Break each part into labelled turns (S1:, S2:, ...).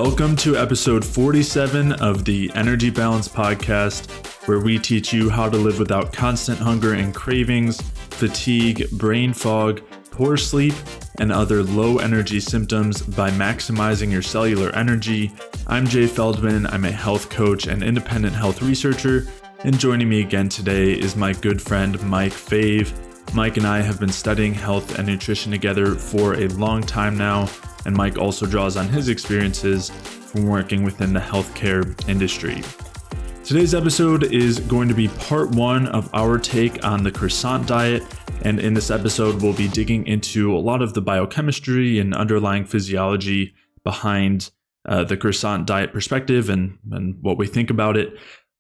S1: Welcome to episode 47 of the Energy Balance Podcast, where we teach you how to live without constant hunger and cravings, fatigue, brain fog, poor sleep, and other low energy symptoms by maximizing your cellular energy. I'm Jay Feldman. I'm a health coach and independent health researcher, and joining me again today is my good friend Mike Fave. Mike and I have been studying health and nutrition together for a long time now, and Mike also draws on his experiences from working within the healthcare industry. Today's episode is going to be part one of our take on the Croissant diet, and in this episode we'll be digging into a lot of the biochemistry and underlying physiology behind the Croissant diet perspective and what we think about it.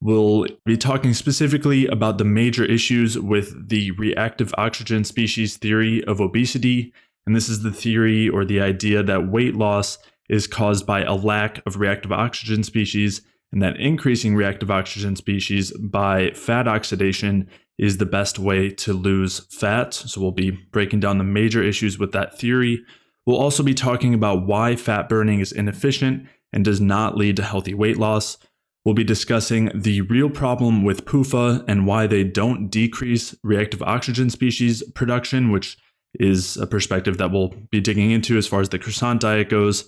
S1: We'll be talking specifically about the major issues with the reactive oxygen species theory of obesity. And this is the theory or the idea that weight loss is caused by a lack of reactive oxygen species, and that increasing reactive oxygen species by fat oxidation is the best way to lose fat. So we'll be breaking down the major issues with that theory. We'll also be talking about why fat burning is inefficient and does not lead to healthy weight loss. We'll be discussing the real problem with PUFA and why they don't decrease reactive oxygen species production, which is a perspective that we'll be digging into as far as the Croissant diet goes.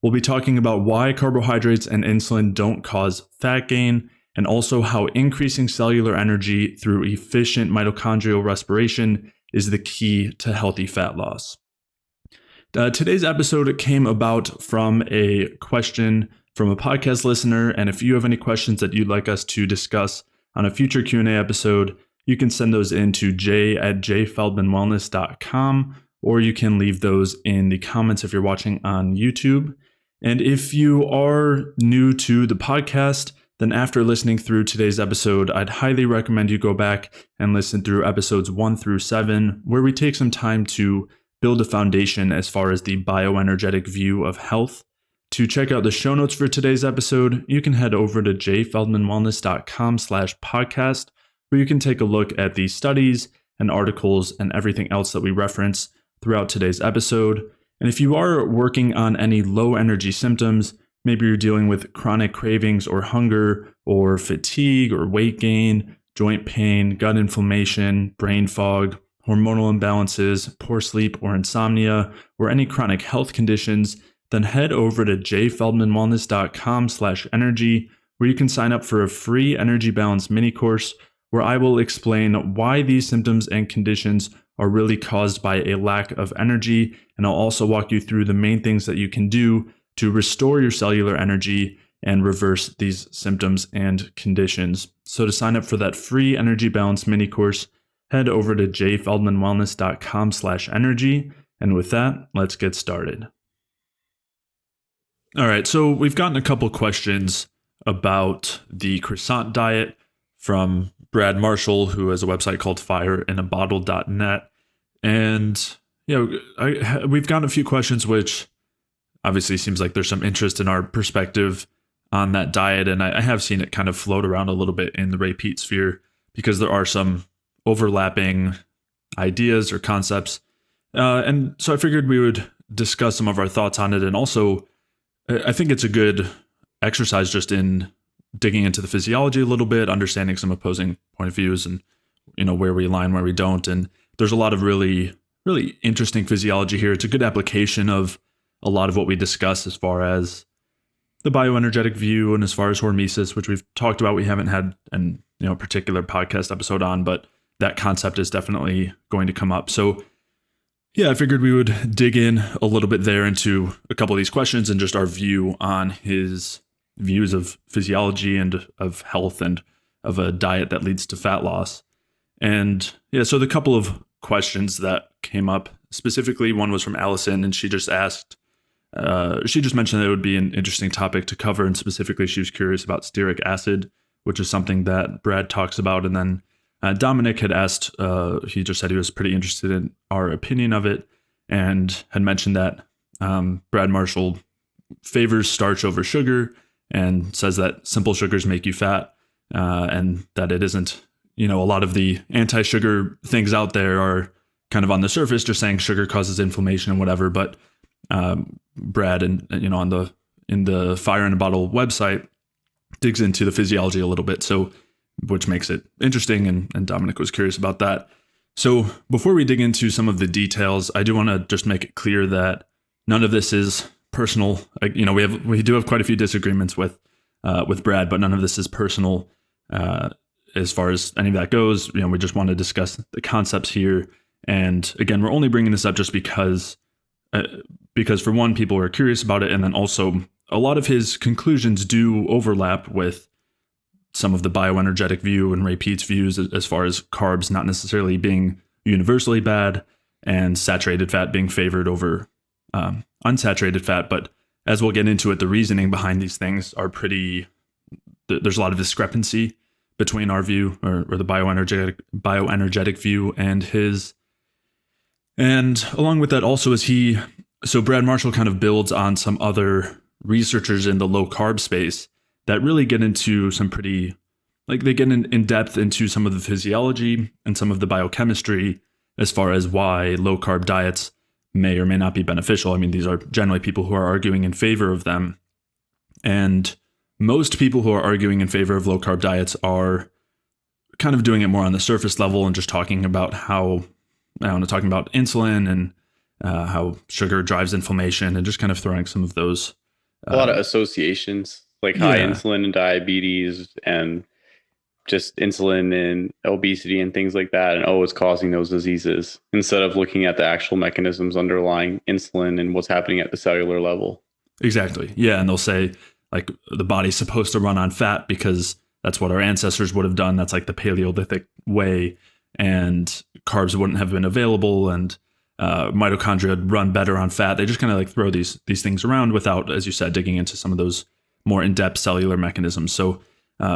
S1: We'll be talking about why carbohydrates and insulin don't cause fat gain, and also how increasing cellular energy through efficient mitochondrial respiration is the key to healthy fat loss. Today's episode came about from a question from a podcast listener, and if you have any questions that you'd like us to discuss on a future Q&A episode, you can send those in to jay@jayfeldmanwellness.com, or you can leave those in the comments if you're watching on YouTube. And if you are new to the podcast, then after listening through today's episode, I'd highly recommend you go back and listen through episodes 1 through 7, where we take some time to build a foundation as far as the bioenergetic view of health. To check out the show notes for today's episode, you can head over to jayfeldmanwellness.com/podcast, where you can take a look at the studies and articles and everything else that we reference throughout today's episode. And if you are working on any low energy symptoms, maybe you're dealing with chronic cravings or hunger or fatigue or weight gain, joint pain, gut inflammation, brain fog, hormonal imbalances, poor sleep or insomnia, or any chronic health conditions, then head over to jayfeldmanwellness.com/energy, where you can sign up for a free energy balance mini course where I will explain why these symptoms and conditions are really caused by a lack of energy. And I'll also walk you through the main things that you can do to restore your cellular energy and reverse these symptoms and conditions. So to sign up for that free energy balance mini course, head over to jayfeldmanwellness.com/energy. And with that, let's get started. All right, so we've gotten a couple questions about the Croissant diet from Brad Marshall, who has a website called fireinabottle.net. And, we've gotten a few questions, which obviously seems like there's some interest in our perspective on that diet. And I have seen it kind of float around a little bit in the Ray Peat sphere because there are some overlapping ideas or concepts. And so I figured we would discuss some of our thoughts on it. And also, I think it's a good exercise just in digging into the physiology a little bit, understanding some opposing point of views and, where we align, where we don't. And there's a lot of really, really interesting physiology here. It's a good application of a lot of what we discuss as far as the bioenergetic view and as far as hormesis, which we've talked about. We haven't had a particular podcast episode on, but that concept is definitely going to come up. So yeah, I figured we would dig in a little bit there into a couple of these questions and just our view on his views of physiology and of health and of a diet that leads to fat loss. And so the couple of questions that came up, specifically one was from Allison, and she just mentioned that it would be an interesting topic to cover. And specifically, she was curious about stearic acid, which is something that Brad talks about. And then Dominic had asked, he just said he was pretty interested in our opinion of it and had mentioned that Brad Marshall favors starch over sugar and says that simple sugars make you fat, and that it isn't, a lot of the anti-sugar things out there are kind of on the surface just saying sugar causes inflammation and whatever. But Brad and on the in the Fire in a Bottle website digs into the physiology a little bit, so which makes it interesting, and Dominic was curious about that. So before we dig into some of the details, I do want to just make it clear that none of this is personal. We do have quite a few disagreements with Brad, but none of this is personal as far as any of that goes. We just want to discuss the concepts here. And again, we're only bringing this up just because for one, people are curious about it, and then also a lot of his conclusions do overlap with some of the bioenergetic view and Ray Peat's views as far as carbs not necessarily being universally bad and saturated fat being favored over unsaturated fat. But as we'll get into it, the reasoning behind these things are there's a lot of discrepancy between our view or the bioenergetic view and his. And along with that also so Brad Marshall kind of builds on some other researchers in the low carb space that really get into some they get in depth into some of the physiology and some of the biochemistry as far as why low carb diets may or may not be beneficial. I mean, these are generally people who are arguing in favor of them. And most people who are arguing in favor of low carb diets are kind of doing it more on the surface level and just talking about talking about insulin and how sugar drives inflammation, and just kind of throwing some of those.
S2: A lot of associations, like high insulin and diabetes, and just insulin and obesity and things like that. And it's causing those diseases, instead of looking at the actual mechanisms underlying insulin and what's happening at the cellular level.
S1: Exactly. Yeah. And they'll say like the body's supposed to run on fat because that's what our ancestors would have done. That's like the Paleolithic way, and carbs wouldn't have been available, and mitochondria run better on fat. They just kind of like throw these things around without, as you said, digging into some of those more in-depth cellular mechanisms. So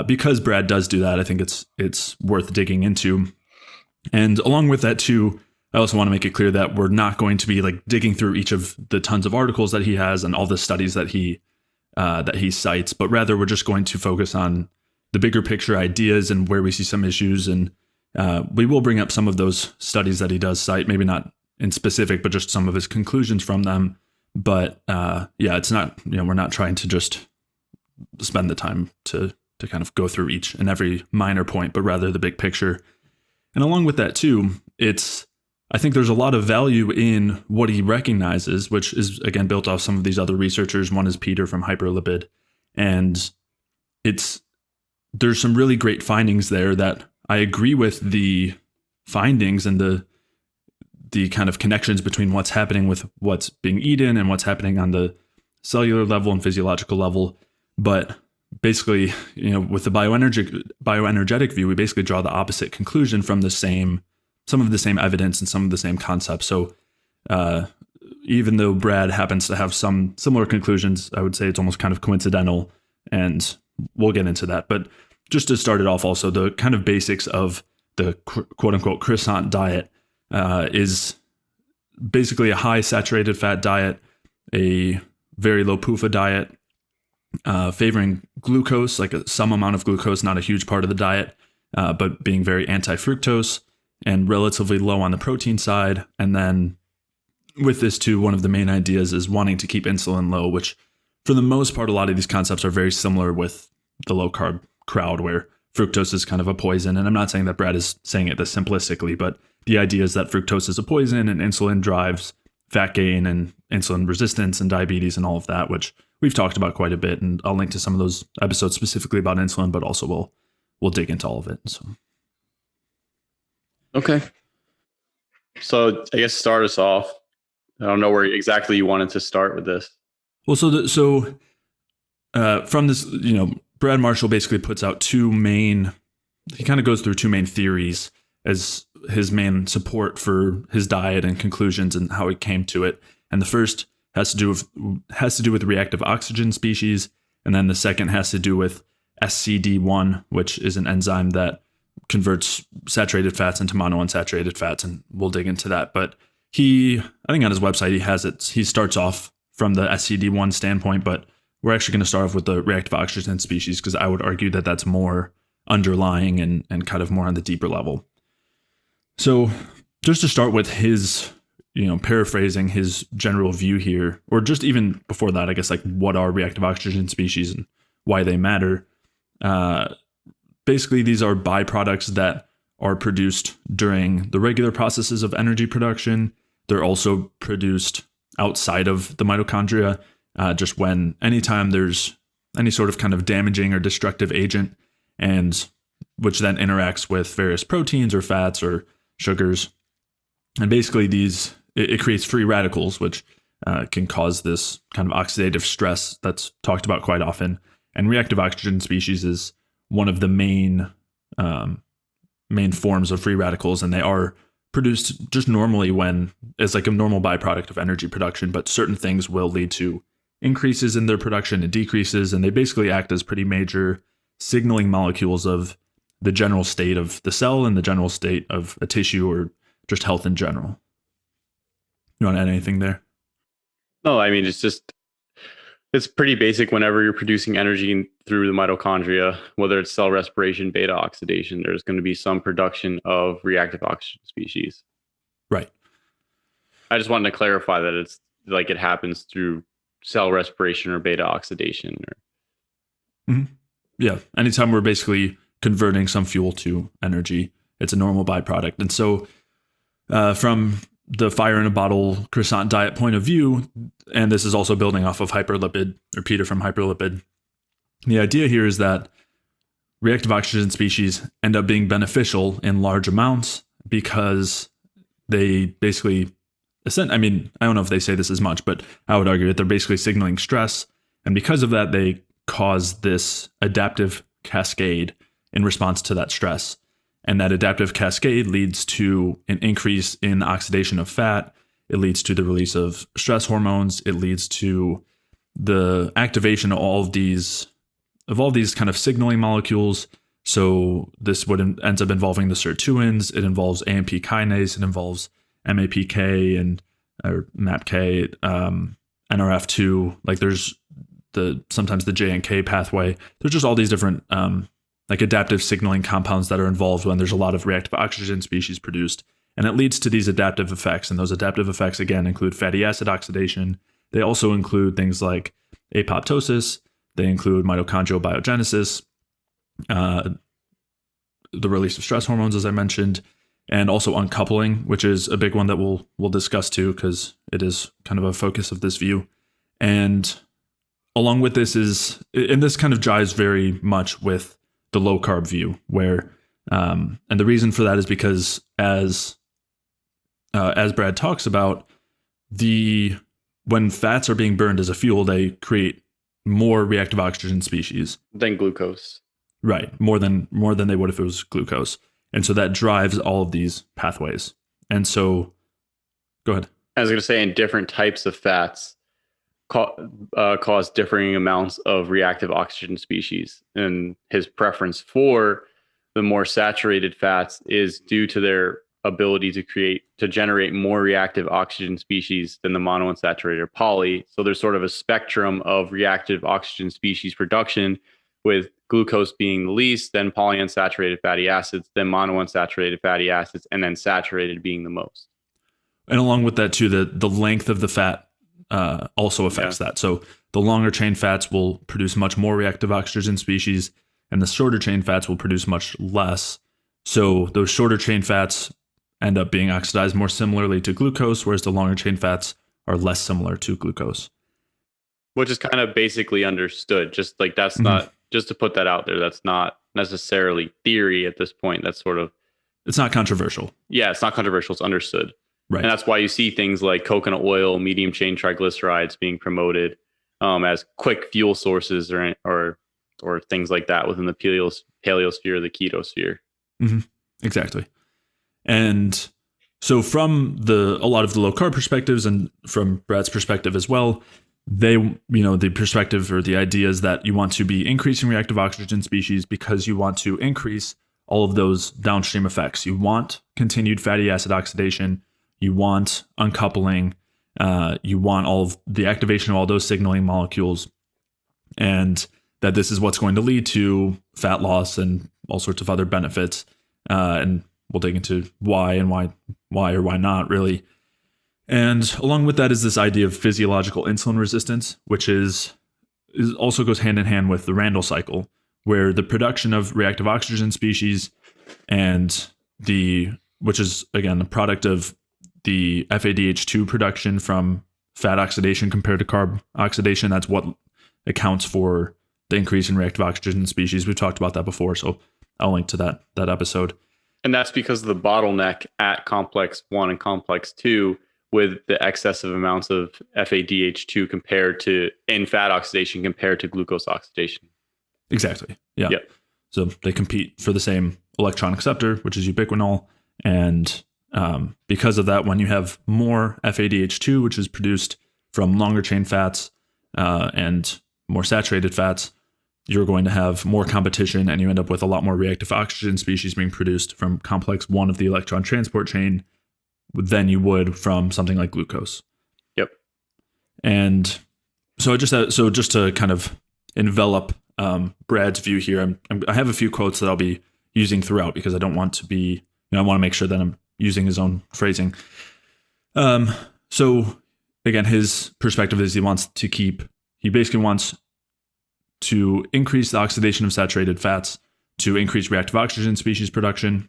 S1: because Brad does do that, I think it's worth digging into. And along with that too, I also want to make it clear that we're not going to be like digging through each of the tons of articles that he has and all the studies that he cites, but rather we're just going to focus on the bigger picture ideas and where we see some issues. And we will bring up some of those studies that he does cite, maybe not in specific, but just some of his conclusions from them. But it's not, we're not trying to just spend the time to kind of go through each and every minor point, but rather the big picture. And along with that too, I think there's a lot of value in what he recognizes, which is again built off some of these other researchers. One is Peter from Hyperlipid, and there's some really great findings there that I agree with the findings and the kind of connections between what's happening with what's being eaten and what's happening on the cellular level and physiological level. But basically, with the bioenergetic view, we basically draw the opposite conclusion from some of the same evidence and some of the same concepts. So even though Brad happens to have some similar conclusions, I would say it's almost kind of coincidental, and we'll get into that. But just to start it off, also the kind of basics of the quote unquote croissant diet is basically a high saturated fat diet, a very low PUFA diet, favoring glucose, like some amount of glucose, not a huge part of the diet, but being very anti-fructose and relatively low on the protein side. And then with this too, one of the main ideas is wanting to keep insulin low, which for the most part, a lot of these concepts are very similar with the low carb crowd, where fructose is kind of a poison. And I'm not saying that Brad is saying it this simplistically, but the idea is that fructose is a poison and insulin drives fat gain and insulin resistance and diabetes and all of that, which we've talked about quite a bit. And I'll link to some of those episodes specifically about insulin, but also we'll dig into all of it. So.
S2: Okay. So I guess start us off. I don't know where exactly you wanted to start with this.
S1: Well, from this, Brad Marshall basically puts out he kind of goes through two main theories as his main support for his diet and conclusions and how he came to it. And the first has to do with reactive oxygen species, and then the second has to do with SCD1, which is an enzyme that converts saturated fats into monounsaturated fats, and we'll dig into that. But I think on his website he starts off from the SCD1 standpoint, but we're actually going to start off with the reactive oxygen species, because I would argue that that's more underlying and kind of more on the deeper level. So just to start with his paraphrasing his general view here, or just even before that, I guess, like what are reactive oxygen species and why they matter. Basically, these are byproducts that are produced during the regular processes of energy production. They're also produced outside of the mitochondria, just anytime there's any sort of kind of damaging or destructive agent, and which then interacts with various proteins or fats or sugars. And basically it creates free radicals, which can cause this kind of oxidative stress that's talked about quite often. And reactive oxygen species is one of the main forms of free radicals, and they are produced just normally as like a normal byproduct of energy production, but certain things will lead to increases in their production and decreases, and they basically act as pretty major signaling molecules of the general state of the cell and the general state of a tissue or just health in general. You want to add anything there?
S2: No, I mean, it's pretty basic. Whenever you're producing energy through the mitochondria, whether it's cell respiration, beta oxidation, there's going to be some production of reactive oxygen species.
S1: Right.
S2: I just wanted to clarify that it's like it happens through cell respiration or beta oxidation.
S1: Yeah. Anytime we're basically converting some fuel to energy, it's a normal byproduct. And so from the fire in a bottle croissant diet point of view, and this is also building off of hyperlipid or Peter from hyperlipid, the idea here is that reactive oxygen species end up being beneficial in large amounts because they basically, I don't know if they say this as much, but I would argue that they're basically signaling stress. And because of that, they cause this adaptive cascade in response to that stress. And that adaptive cascade leads to an increase in oxidation of fat. It leads to the release of stress hormones. It leads to the activation of all of these kind of signaling molecules. So this ends up involving the sirtuins. It involves AMP kinase. It involves MAPK or MAPK, NRF2. Like there's sometimes the J and K pathway. There's just all these different like adaptive signaling compounds that are involved when there's a lot of reactive oxygen species produced. And it leads to these adaptive effects. And those adaptive effects, again, include fatty acid oxidation. They also include things like apoptosis. They include mitochondrial biogenesis, the release of stress hormones, as I mentioned, and also uncoupling, which is a big one that we'll discuss too, because it is kind of a focus of this view. And along with this and this kind of jives very much with the low carb view, where and the reason for that is because as Brad talks about, when fats are being burned as a fuel, they create more reactive oxygen species
S2: than glucose.
S1: Right, more than they would if it was glucose, and so that drives all of these pathways. And so, go ahead.
S2: I was going to say, in different types of fats cause differing amounts of reactive oxygen species, and his preference for the more saturated fats is due to their ability to generate more reactive oxygen species than the monounsaturated or poly. So there's sort of a spectrum of reactive oxygen species production, with glucose being the least, then polyunsaturated fatty acids, then monounsaturated fatty acids, and then saturated being the most.
S1: And along with that too, the length of the fat also affects that. So the longer chain fats will produce much more reactive oxygen species, and the shorter chain fats will produce much less. So those shorter chain fats end up being oxidized more similarly to glucose, whereas the longer chain fats are less similar to glucose.
S2: Which is kind of basically understood. Just like that's not, just to put that out there, that's not necessarily theory at this point. That's sort of...
S1: It's not controversial.
S2: Yeah, it's not controversial. It's understood.
S1: Right.
S2: And that's why you see things like coconut oil, medium chain triglycerides being promoted as quick fuel sources or things like that within the paleosphere, the ketosphere.
S1: Mm-hmm. Exactly. And so from a lot of the low carb perspectives, and from Brad's perspective as well, the perspective or the idea is that you want to be increasing reactive oxygen species because you want to increase all of those downstream effects. You want continued fatty acid oxidation. You want uncoupling. You want all of the activation of all those signaling molecules, and that this is what's going to lead to fat loss and all sorts of other benefits. And we'll dig into why or why not really. And along with that is this idea of physiological insulin resistance, which is also goes hand in hand with the Randle cycle, where the production of reactive oxygen species and which is again the product of the FADH2 production from fat oxidation compared to carb oxidation. That's what accounts for the increase in reactive oxygen species. We've talked about that before, so I'll link to that episode.
S2: And that's because of the bottleneck at complex 1 and complex 2 with the excessive amounts of FADH2 compared to in fat oxidation compared to glucose oxidation.
S1: Exactly. Yeah.
S2: Yep.
S1: So they compete for the same electron acceptor, which is ubiquinol. And because of that, when you have more FADH2, which is produced from longer chain fats and more saturated fats, you're going to have more competition, and you end up with a lot more reactive oxygen species being produced from complex 1 of the electron transport chain than you would from something like glucose.
S2: Yep.
S1: And so just to kind of envelop Brad's view here, I have a few quotes that I'll be using throughout because I don't want to be, I want to make sure that I'm using his own phrasing. So again, his perspective is he basically wants to increase the oxidation of saturated fats to increase reactive oxygen species production.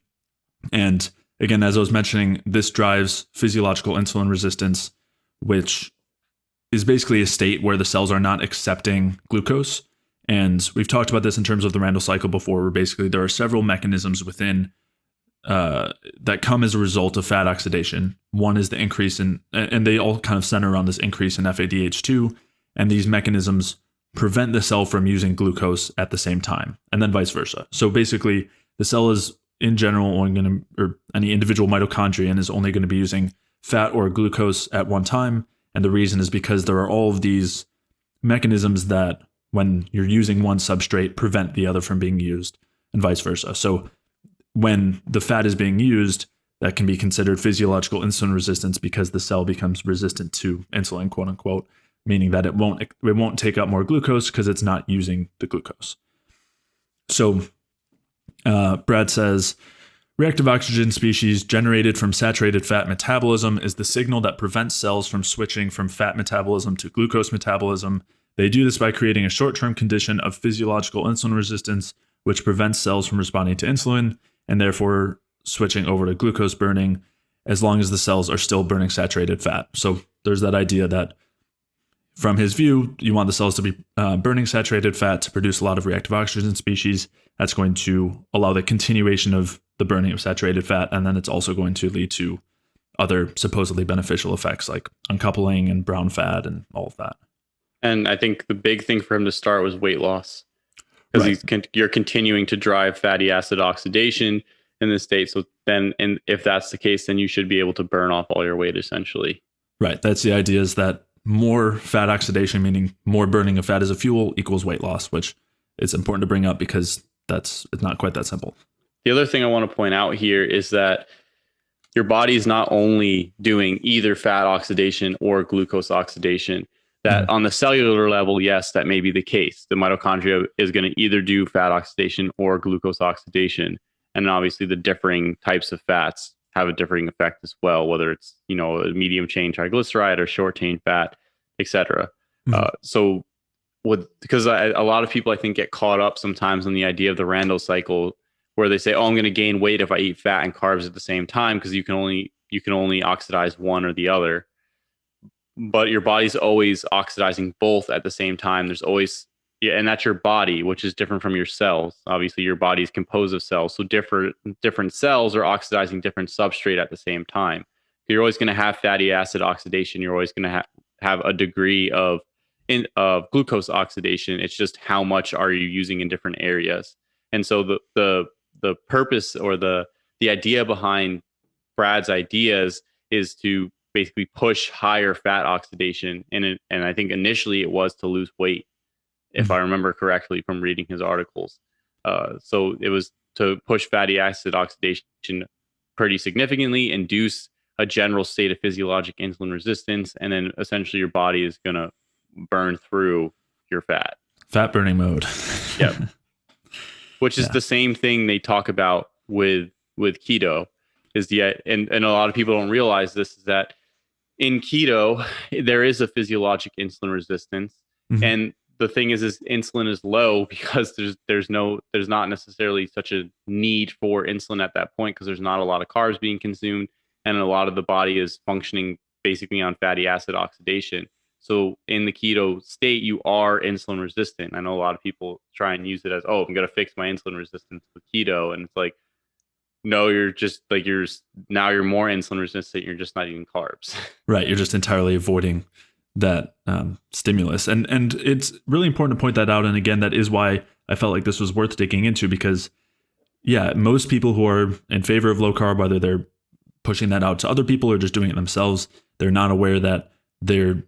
S1: And again, as I was mentioning, this drives physiological insulin resistance, which is basically a state where the cells are not accepting glucose. And we've talked about this in terms of the Randle cycle before, where basically there are several mechanisms within that come as a result of fat oxidation. One is the increase in, and they all kind of center around this increase in FADH2, and these mechanisms prevent the cell from using glucose at the same time, and then vice versa. So basically, the cell is in general only going to, or any individual mitochondrion is only going to be using fat or glucose at one time. And the reason is because there are all of these mechanisms that, when you're using one substrate, prevent the other from being used, and vice versa. So when the fat is being used, that can be considered physiological insulin resistance because the cell becomes resistant to insulin, quote unquote, meaning that it won't take up more glucose because it's not using the glucose. So Brad says, reactive oxygen species generated from saturated fat metabolism is the signal that prevents cells from switching from fat metabolism to glucose metabolism. They do this by creating a short-term condition of physiological insulin resistance, which prevents cells from responding to insulin and therefore switching over to glucose burning as long as the cells are still burning saturated fat. So there's that idea that from his view, you want the cells to be burning saturated fat to produce a lot of reactive oxygen species. That's going to allow the continuation of the burning of saturated fat, and then it's also going to lead to other supposedly beneficial effects like uncoupling and brown fat and all of that.
S2: And I think the big thing for him to start was weight loss, because you're continuing to drive fatty acid oxidation in this state. So then, if that's the case, then you should be able to burn off all your weight essentially.
S1: Right. That's the idea, is that more fat oxidation, meaning more burning of fat as a fuel, equals weight loss, which is important to bring up because it's not quite that simple.
S2: The other thing I want to point out here is that your body is not only doing either fat oxidation or glucose oxidation. That on the cellular level, yes, that may be the case. The mitochondria is going to either do fat oxidation or glucose oxidation. And obviously the differing types of fats have a differing effect as well, whether it's, a medium chain triglyceride or short chain fat, etc. So because a lot of people, I think, get caught up sometimes on the idea of the Randle cycle, where they say, oh, I'm going to gain weight if I eat fat and carbs at the same time, because you can only oxidize one or the other. But your body's always oxidizing both at the same time. There's always, and that's your body, which is different from your cells. Obviously, your body is composed of cells, so different cells are oxidizing different substrate at the same time. You're always going to have fatty acid oxidation. You're always going to have a degree of glucose oxidation. It's just how much are you using in different areas. And so the purpose, or the idea behind Brad's ideas is to basically push higher fat oxidation. And I think initially it was to lose weight, if I remember correctly from reading his articles. So it was to push fatty acid oxidation pretty significantly, induce a general state of physiologic insulin resistance, and then essentially your body is going to burn through your fat.
S1: Fat burning mode.
S2: Yep. Which is the same thing they talk about with keto. And a lot of people don't realize this, is that in keto, there is a physiologic insulin resistance.
S1: Mm-hmm.
S2: And the thing is insulin is low because there's not necessarily such a need for insulin at that point because there's not a lot of carbs being consumed and a lot of the body is functioning basically on fatty acid oxidation. So in the keto state, you are insulin resistant. I know a lot of people try and use it as, oh, I'm going to fix my insulin resistance with keto. And it's like, no, you're just like, you're more insulin resistant. You're just not eating carbs.
S1: Right. You're just entirely avoiding that stimulus. And it's really important to point that out. And again, that is why I felt like this was worth digging into because, yeah, most people who are in favor of low carb, whether they're pushing that out to other people or just doing it themselves, they're not aware that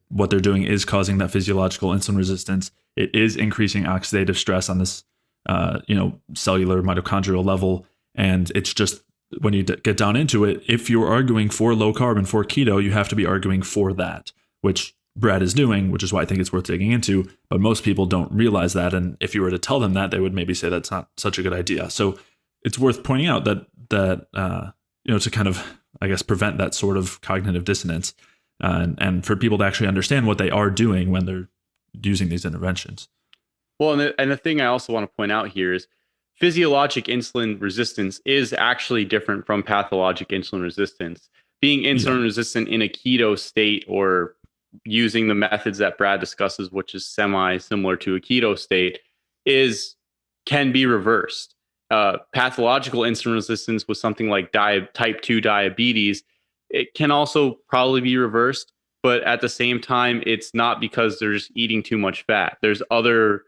S1: what they're doing is causing that physiological insulin resistance. It is increasing oxidative stress on this, cellular mitochondrial level. And it's just when you get down into it, if you're arguing for low carb and for keto, you have to be arguing for that, which Brad is doing, which is why I think it's worth digging into. But most people don't realize that. And if you were to tell them that, they would maybe say that's not such a good idea. So it's worth pointing out that to kind of, I guess, prevent that sort of cognitive dissonance and for people to actually understand what they are doing when they're using these interventions.
S2: Well, and the thing I also want to point out here is physiologic insulin resistance is actually different from pathologic insulin resistance. Being insulin resistant in a keto state or using the methods that Brad discusses, which is semi-similar to a keto state, can be reversed. Pathological insulin resistance with something like type 2 diabetes, it can also probably be reversed, but at the same time, it's not because they're just eating too much fat. There's other,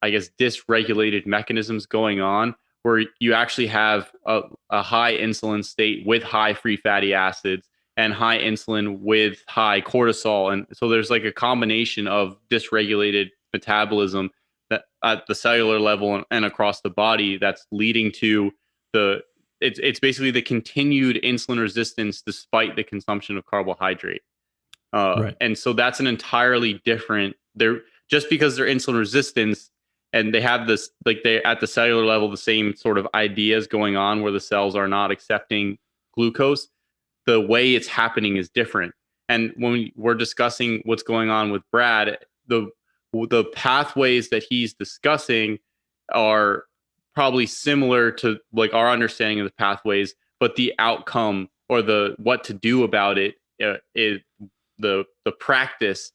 S2: I guess, dysregulated mechanisms going on where you actually have a high insulin state with high free fatty acids and high insulin with high cortisol. And so there's like a combination of dysregulated metabolism that at the cellular level and across the body that's leading to it's basically the continued insulin resistance despite the consumption of carbohydrate. Right. And so that's an entirely different, just because they're insulin resistance and they have this, like they at the cellular level, the same sort of ideas going on where the cells are not accepting glucose, the way it's happening is different. And when we're discussing what's going on with Brad, the pathways that he's discussing are probably similar to like our understanding of the pathways, but the outcome or the what to do about it is the practice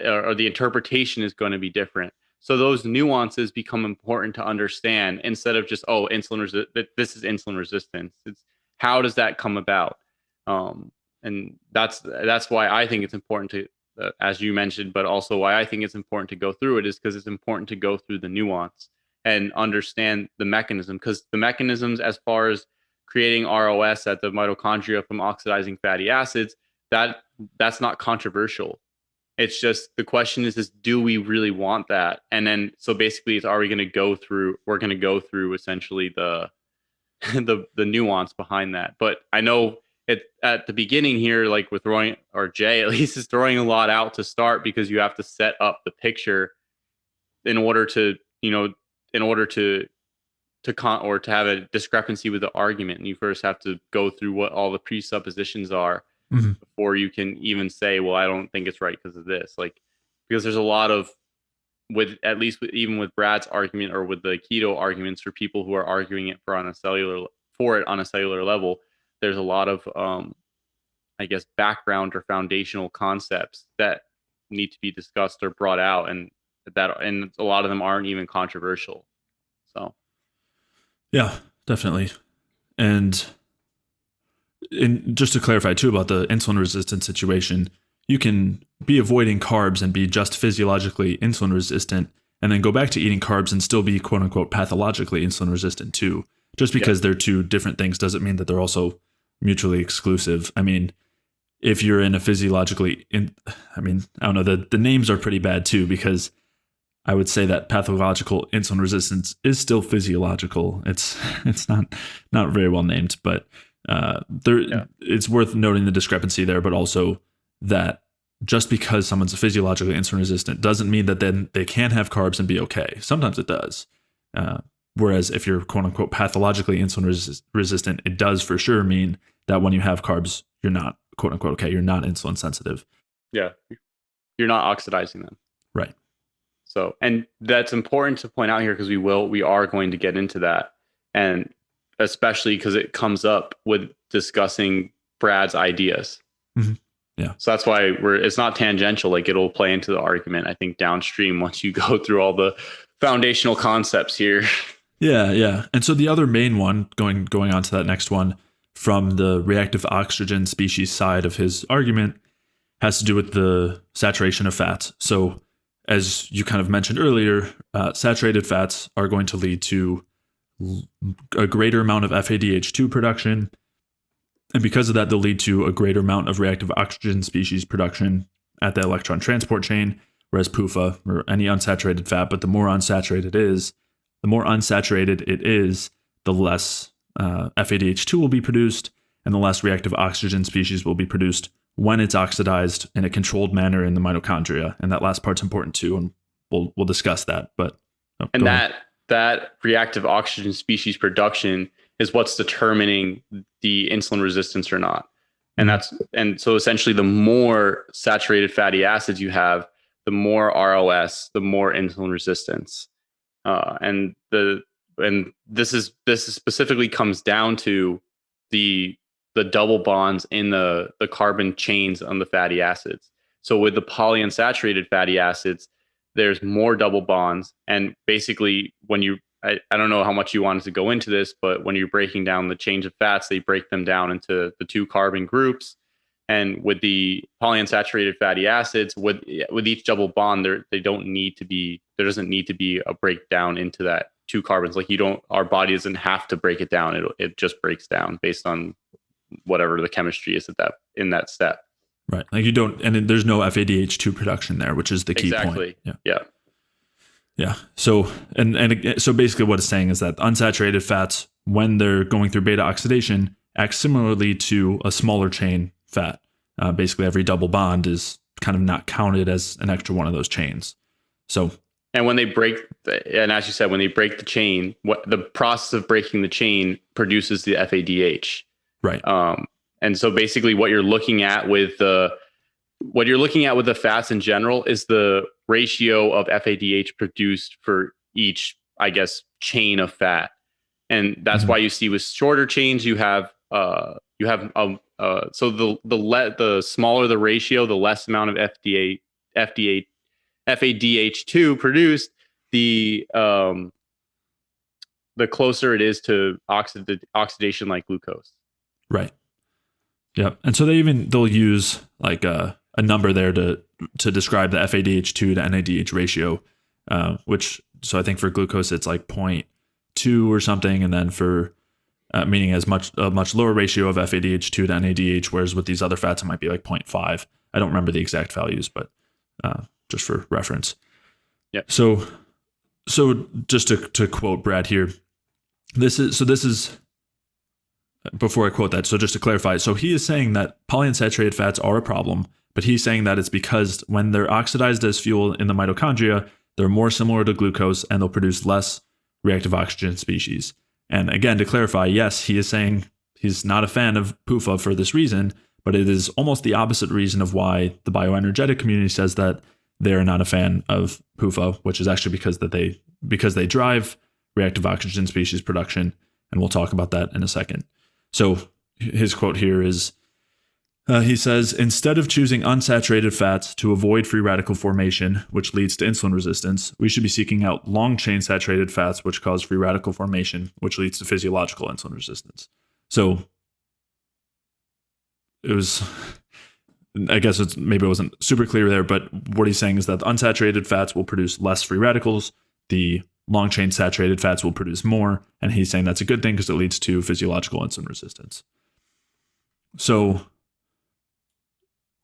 S2: or the interpretation is going to be different. So those nuances become important to understand instead of just, this is insulin resistance. It's how does that come about? And that's why I think it's important to, as you mentioned, but also why I think it's important to go through it is because it's important to go through the nuance and understand the mechanism, because the mechanisms as far as creating ROS at the mitochondria from oxidizing fatty acids, that's not controversial. It's just the question is do we really want that? And then so basically it's we're going to go through essentially the nuance behind that. But I know at the beginning here, like with throwing, or Jay at least is throwing a lot out to start because you have to set up the picture in order to have a discrepancy with the argument. And you first have to go through what all the presuppositions are before you can even say, well, I don't think it's right because of this. Like, because there's a lot of, even with Brad's argument or with the keto arguments for people who are arguing it on a cellular level, there's a lot of, I guess, background or foundational concepts that need to be discussed or brought out, and a lot of them aren't even controversial. So,
S1: yeah, definitely. And just to clarify too about the insulin resistant situation, you can be avoiding carbs and be just physiologically insulin resistant, and then go back to eating carbs and still be quote unquote pathologically insulin resistant too. Just because they're two different things doesn't mean that they're also mutually exclusive. I mean, if you're in a physiologically, I don't know, the names are pretty bad too, because I would say that pathological insulin resistance is still physiological. It's not very well named, but it's worth noting the discrepancy there, but also that just because someone's physiologically insulin resistant doesn't mean that then they can have carbs and be okay. Sometimes it does. Whereas if you're quote unquote pathologically insulin resistant, it does for sure mean that when you have carbs, you're not quote unquote, okay, you're not insulin sensitive.
S2: Yeah. You're not oxidizing them.
S1: Right.
S2: So, and that's important to point out here because we are going to get into that. And especially because it comes up with discussing Brad's ideas.
S1: Mm-hmm. Yeah.
S2: So that's why it's not tangential. Like it'll play into the argument, I think, downstream once you go through all the foundational concepts here.
S1: Yeah. Yeah. And so the other main one, going on to that next one, from the reactive oxygen species side of his argument, has to do with the saturation of fats. So as you kind of mentioned earlier, saturated fats are going to lead to a greater amount of FADH2 production. And because of that, they'll lead to a greater amount of reactive oxygen species production at the electron transport chain, whereas PUFA, or any unsaturated fat, but the more unsaturated it is, the less FADH2 will be produced, and the less reactive oxygen species will be produced when it's oxidized in a controlled manner in the mitochondria. And that last part's important too, and we'll discuss that. But
S2: that reactive oxygen species production is what's determining the insulin resistance or not. And so essentially the more saturated fatty acids you have, the more ROS, the more insulin resistance. And this specifically comes down to the double bonds in the carbon chains on the fatty acids. So with the polyunsaturated fatty acids, there's more double bonds. And basically I don't know how much you wanted to go into this, but when you're breaking down the chains of fats, they break them down into the 2 carbon groups. And with the polyunsaturated fatty acids, with each double bond, there doesn't need to be a breakdown into that 2 carbons. Like our body doesn't have to break it down. It just breaks down based on whatever the chemistry is in that step.
S1: Right. Like and there's no FADH2 production there, which is the key point.
S2: Yeah.
S1: Yeah. So, so basically what it's saying is that unsaturated fats, when they're going through beta oxidation, act similarly to a smaller chain fat. Basically every double bond is kind of not counted as an extra one of those chains. So,
S2: and when they break, and as you said, when they break the chain, the process of breaking the chain produces the FADH.
S1: Right.
S2: And so basically what you're looking at with the fats in general is the ratio of FADH produced for each, I guess, chain of fat. And that's why you see with shorter chains, so the smaller the ratio, the less amount of FADH2 produced, the closer it is to oxidation like glucose.
S1: Right. Yep. And so they'll use like a number there to describe the FADH2 to NADH ratio, which, so I think for glucose, it's like 0.2 or something. And then for, meaning a much lower ratio of FADH2 to NADH, whereas with these other fats, it might be like 0.5. I don't remember the exact values, but just for reference.
S2: Yeah.
S1: So just to quote Brad here, this is, before I quote that, so just to clarify, so he is saying that polyunsaturated fats are a problem, but he's saying that it's because when they're oxidized as fuel in the mitochondria, they're more similar to glucose and they'll produce less reactive oxygen species. And again, to clarify, yes, he is saying he's not a fan of PUFA for this reason, but it is almost the opposite reason of why the bioenergetic community says that they're not a fan of PUFA, which is actually because they drive reactive oxygen species production. And we'll talk about that in a second. So his quote here is, he says, instead of choosing unsaturated fats to avoid free radical formation, which leads to insulin resistance, we should be seeking out long chain saturated fats, which cause free radical formation, which leads to physiological insulin resistance. So it was, I guess maybe it wasn't super clear there, but what he's saying is that the unsaturated fats will produce less free radicals. The long chain saturated fats will produce more. And he's saying that's a good thing because it leads to physiological insulin resistance. So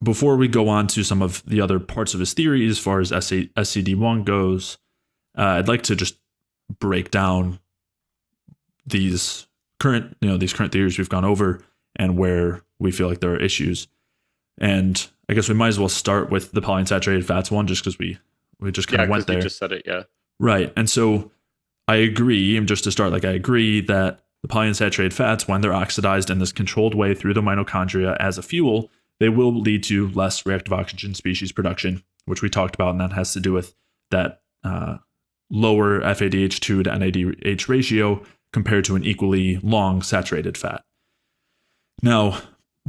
S1: before we go on to some of the other parts of his theory, as far as SCD1 goes, I'd like to just break down these current theories we've gone over and where we feel like there are issues. And I guess we might as well start with the polyunsaturated fats one, just because we just kind of went there.
S2: You just said it, yeah.
S1: Right. And so I agree, and just to start, I agree that the polyunsaturated fats, when they're oxidized in this controlled way through the mitochondria as a fuel, they will lead to less reactive oxygen species production, which we talked about, and that has to do with that lower FADH2 to NADH ratio compared to an equally long saturated fat. Now,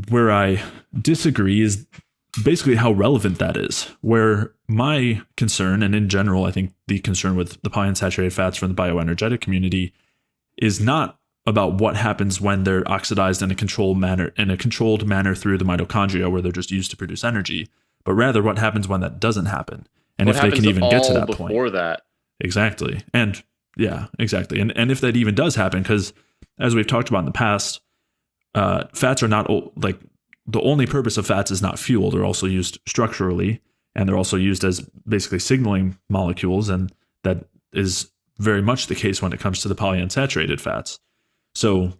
S1: where I disagree is basically how relevant that is. Where my concern, and in general, I think the concern with the polyunsaturated fats from the bioenergetic community, is not about what happens when they're oxidized in a controlled manner through the mitochondria, where they're just used to produce energy, but rather what happens when that doesn't happen, and
S2: what
S1: if they can even get to that
S2: before
S1: point.
S2: That.
S1: Exactly. And yeah, exactly. And if that even does happen, because as we've talked about in the past, fats are not like the only purpose of fats is not fuel. They're also used structurally, and they're also used as basically signaling molecules. And that is very much the case when it comes to the polyunsaturated fats. So,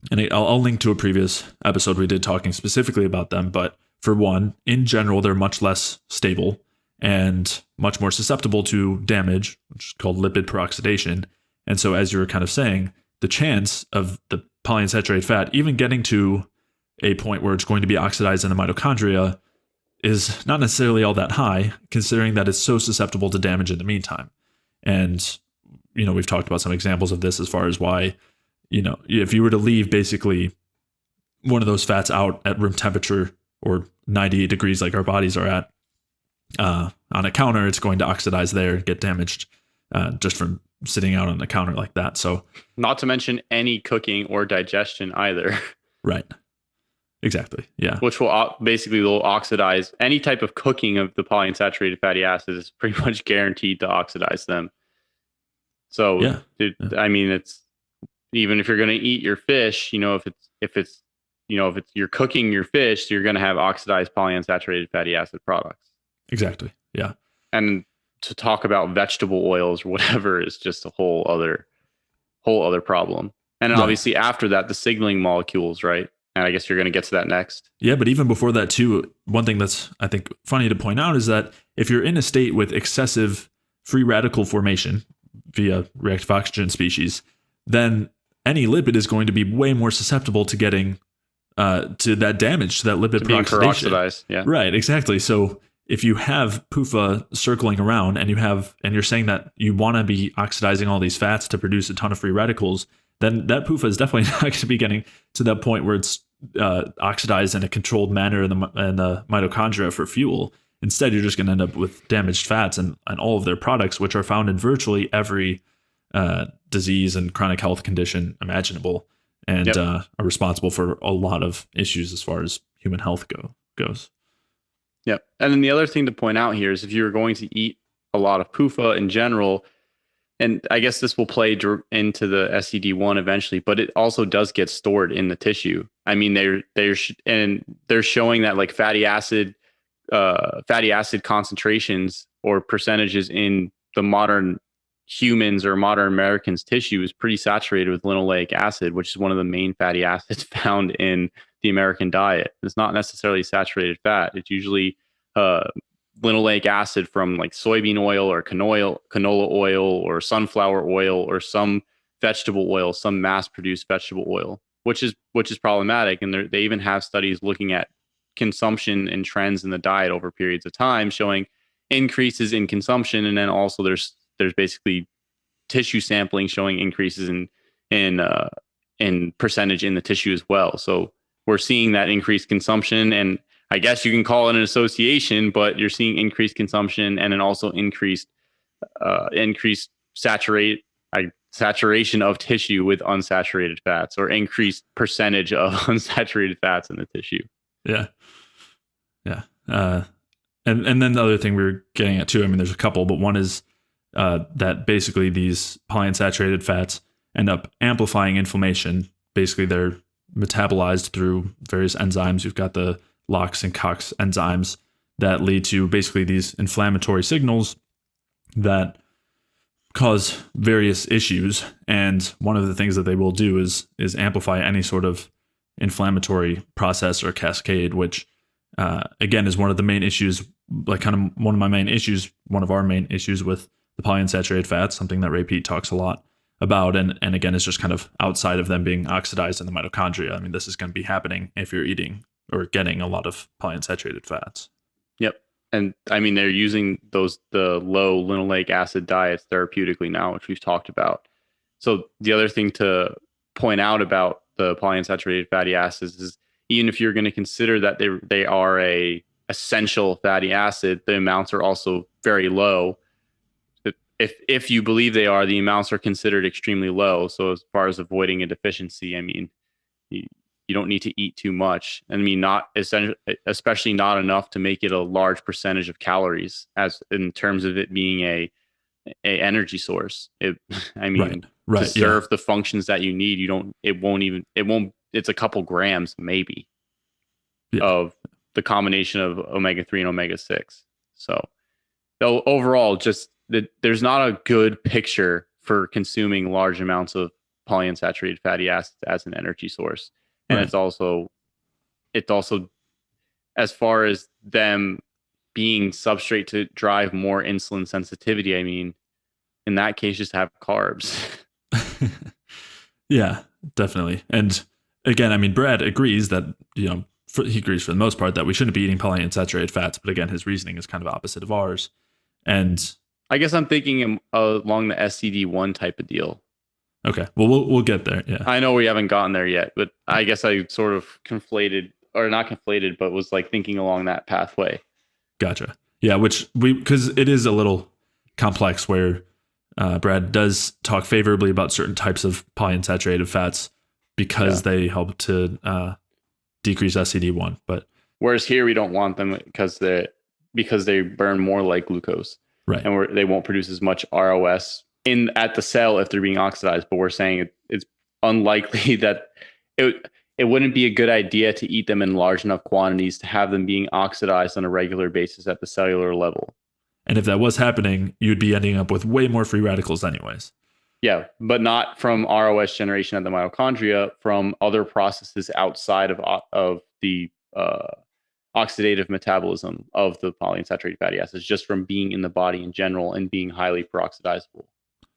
S1: and I'll link to a previous episode we did talking specifically about them. But for one, in general, they're much less stable and much more susceptible to damage, which is called lipid peroxidation. And so, as you were kind of saying, the chance of the polyunsaturated fat even getting to a point where it's going to be oxidized in the mitochondria is not necessarily all that high, considering that it's so susceptible to damage in the meantime. And, we've talked about some examples of this as far as why, if you were to leave basically one of those fats out at room temperature or 98 degrees like our bodies are at, on a counter, it's going to oxidize there and get damaged just from sitting out on the counter like that. So,
S2: not to mention any cooking or digestion either.
S1: Right. Exactly. Yeah.
S2: Which will basically oxidize any type of cooking of the polyunsaturated fatty acids is pretty much guaranteed to oxidize them. So, yeah. I mean, it's even if you're going to eat your fish, if you're cooking your fish, you're going to have oxidized polyunsaturated fatty acid products.
S1: Exactly. Yeah.
S2: And to talk about vegetable oils or whatever is just a whole other problem. And then obviously after that, the signaling molecules, right? And I guess you're going to get to that next.
S1: Yeah, but even before that too, one thing that's, I think, funny to point out is that if you're in a state with excessive free radical formation via reactive oxygen species, then any lipid is going to be way more susceptible to getting to that damage, to that lipid peroxidation.
S2: Yeah.
S1: Right, exactly. So if you have PUFA circling around and you're saying that you want to be oxidizing all these fats to produce a ton of free radicals, then that PUFA is definitely not going to be getting to that point where it's oxidized in a controlled manner in the mitochondria for fuel. Instead, you're just going to end up with damaged fats and all of their products, which are found in virtually every disease and chronic health condition imaginable, and are responsible for a lot of issues as far as human health goes.
S2: Yep. And then the other thing to point out here is if you're going to eat a lot of PUFA in general, and I guess this will play into the SED1 eventually, but it also does get stored in the tissue. I mean, they're showing that like fatty acid concentrations or percentages in the modern humans or modern Americans' tissue is pretty saturated with linoleic acid, which is one of the main fatty acids found in the American diet. It's not necessarily saturated fat. It's usually linoleic acid from like soybean oil or canola oil or sunflower oil or some vegetable oil, some mass-produced vegetable oil, which is problematic. And they even have studies looking at consumption and trends in the diet over periods of time, showing increases in consumption, and then also there's basically tissue sampling showing increases in percentage in the tissue as well. So we're seeing that increased consumption, and I guess you can call it an association, but you're seeing increased consumption and then also increased saturation of tissue with unsaturated fats, or increased percentage of unsaturated fats in the tissue.
S1: Yeah. Yeah. And then the other thing we were getting at too, I mean, there's a couple, but one is that basically these polyunsaturated fats end up amplifying inflammation. Basically, they're metabolized through various enzymes. You've got the LOX and COX enzymes that lead to basically these inflammatory signals that cause various issues. And one of the things that they will do is amplify any sort of inflammatory process or cascade, which again is one of the main issues, like kind of one of our main issues with the polyunsaturated fats, something that Ray Peat talks a lot about. And again, it's just kind of outside of them being oxidized in the mitochondria. I mean, this is going to be happening if you're eating or getting a lot of polyunsaturated fats.
S2: Yep. And I mean, they're using the low linoleic acid diets therapeutically now, which we've talked about. So the other thing to point out about the polyunsaturated fatty acids is, even if you're going to consider that they are a essential fatty acid, the amounts are also very low. If you believe they are, the amounts are considered extremely low. So as far as avoiding a deficiency, I mean, you don't need to eat too much. I mean, not essentially, especially not enough to make it a large percentage of calories, as in terms of it being a energy source. I mean, to serve the functions that you need, it's a couple grams maybe of the combination of omega-3 and omega-6. So overall, just there's not a good picture for consuming large amounts of polyunsaturated fatty acids as an energy source. And it's also as far as them being substrate to drive more insulin sensitivity, I mean, in that case, just have carbs.
S1: Yeah, definitely. And again, I mean, Brad agrees that, he agrees for the most part that we shouldn't be eating polyunsaturated fats. But again, his reasoning is kind of opposite of ours. And
S2: I guess I'm thinking along the SCD1 type of deal.
S1: Okay. Well, we'll get there. Yeah.
S2: I know we haven't gotten there yet, but I guess I sort of conflated, or not conflated, but was like thinking along that pathway.
S1: Gotcha. Yeah, because it is a little complex where Brad does talk favorably about certain types of polyunsaturated fats because they help to decrease SCD1. But
S2: whereas here we don't want them because they burn more like glucose,
S1: right?
S2: And they won't produce as much ROS at the cell if they're being oxidized. But we're saying it's unlikely that it wouldn't be a good idea to eat them in large enough quantities to have them being oxidized on a regular basis at the cellular level.
S1: And if that was happening, you'd be ending up with way more free radicals anyways.
S2: Yeah, but not from ROS generation at the mitochondria, from other processes outside of the oxidative metabolism of the polyunsaturated fatty acids, just from being in the body in general and being highly peroxidizable.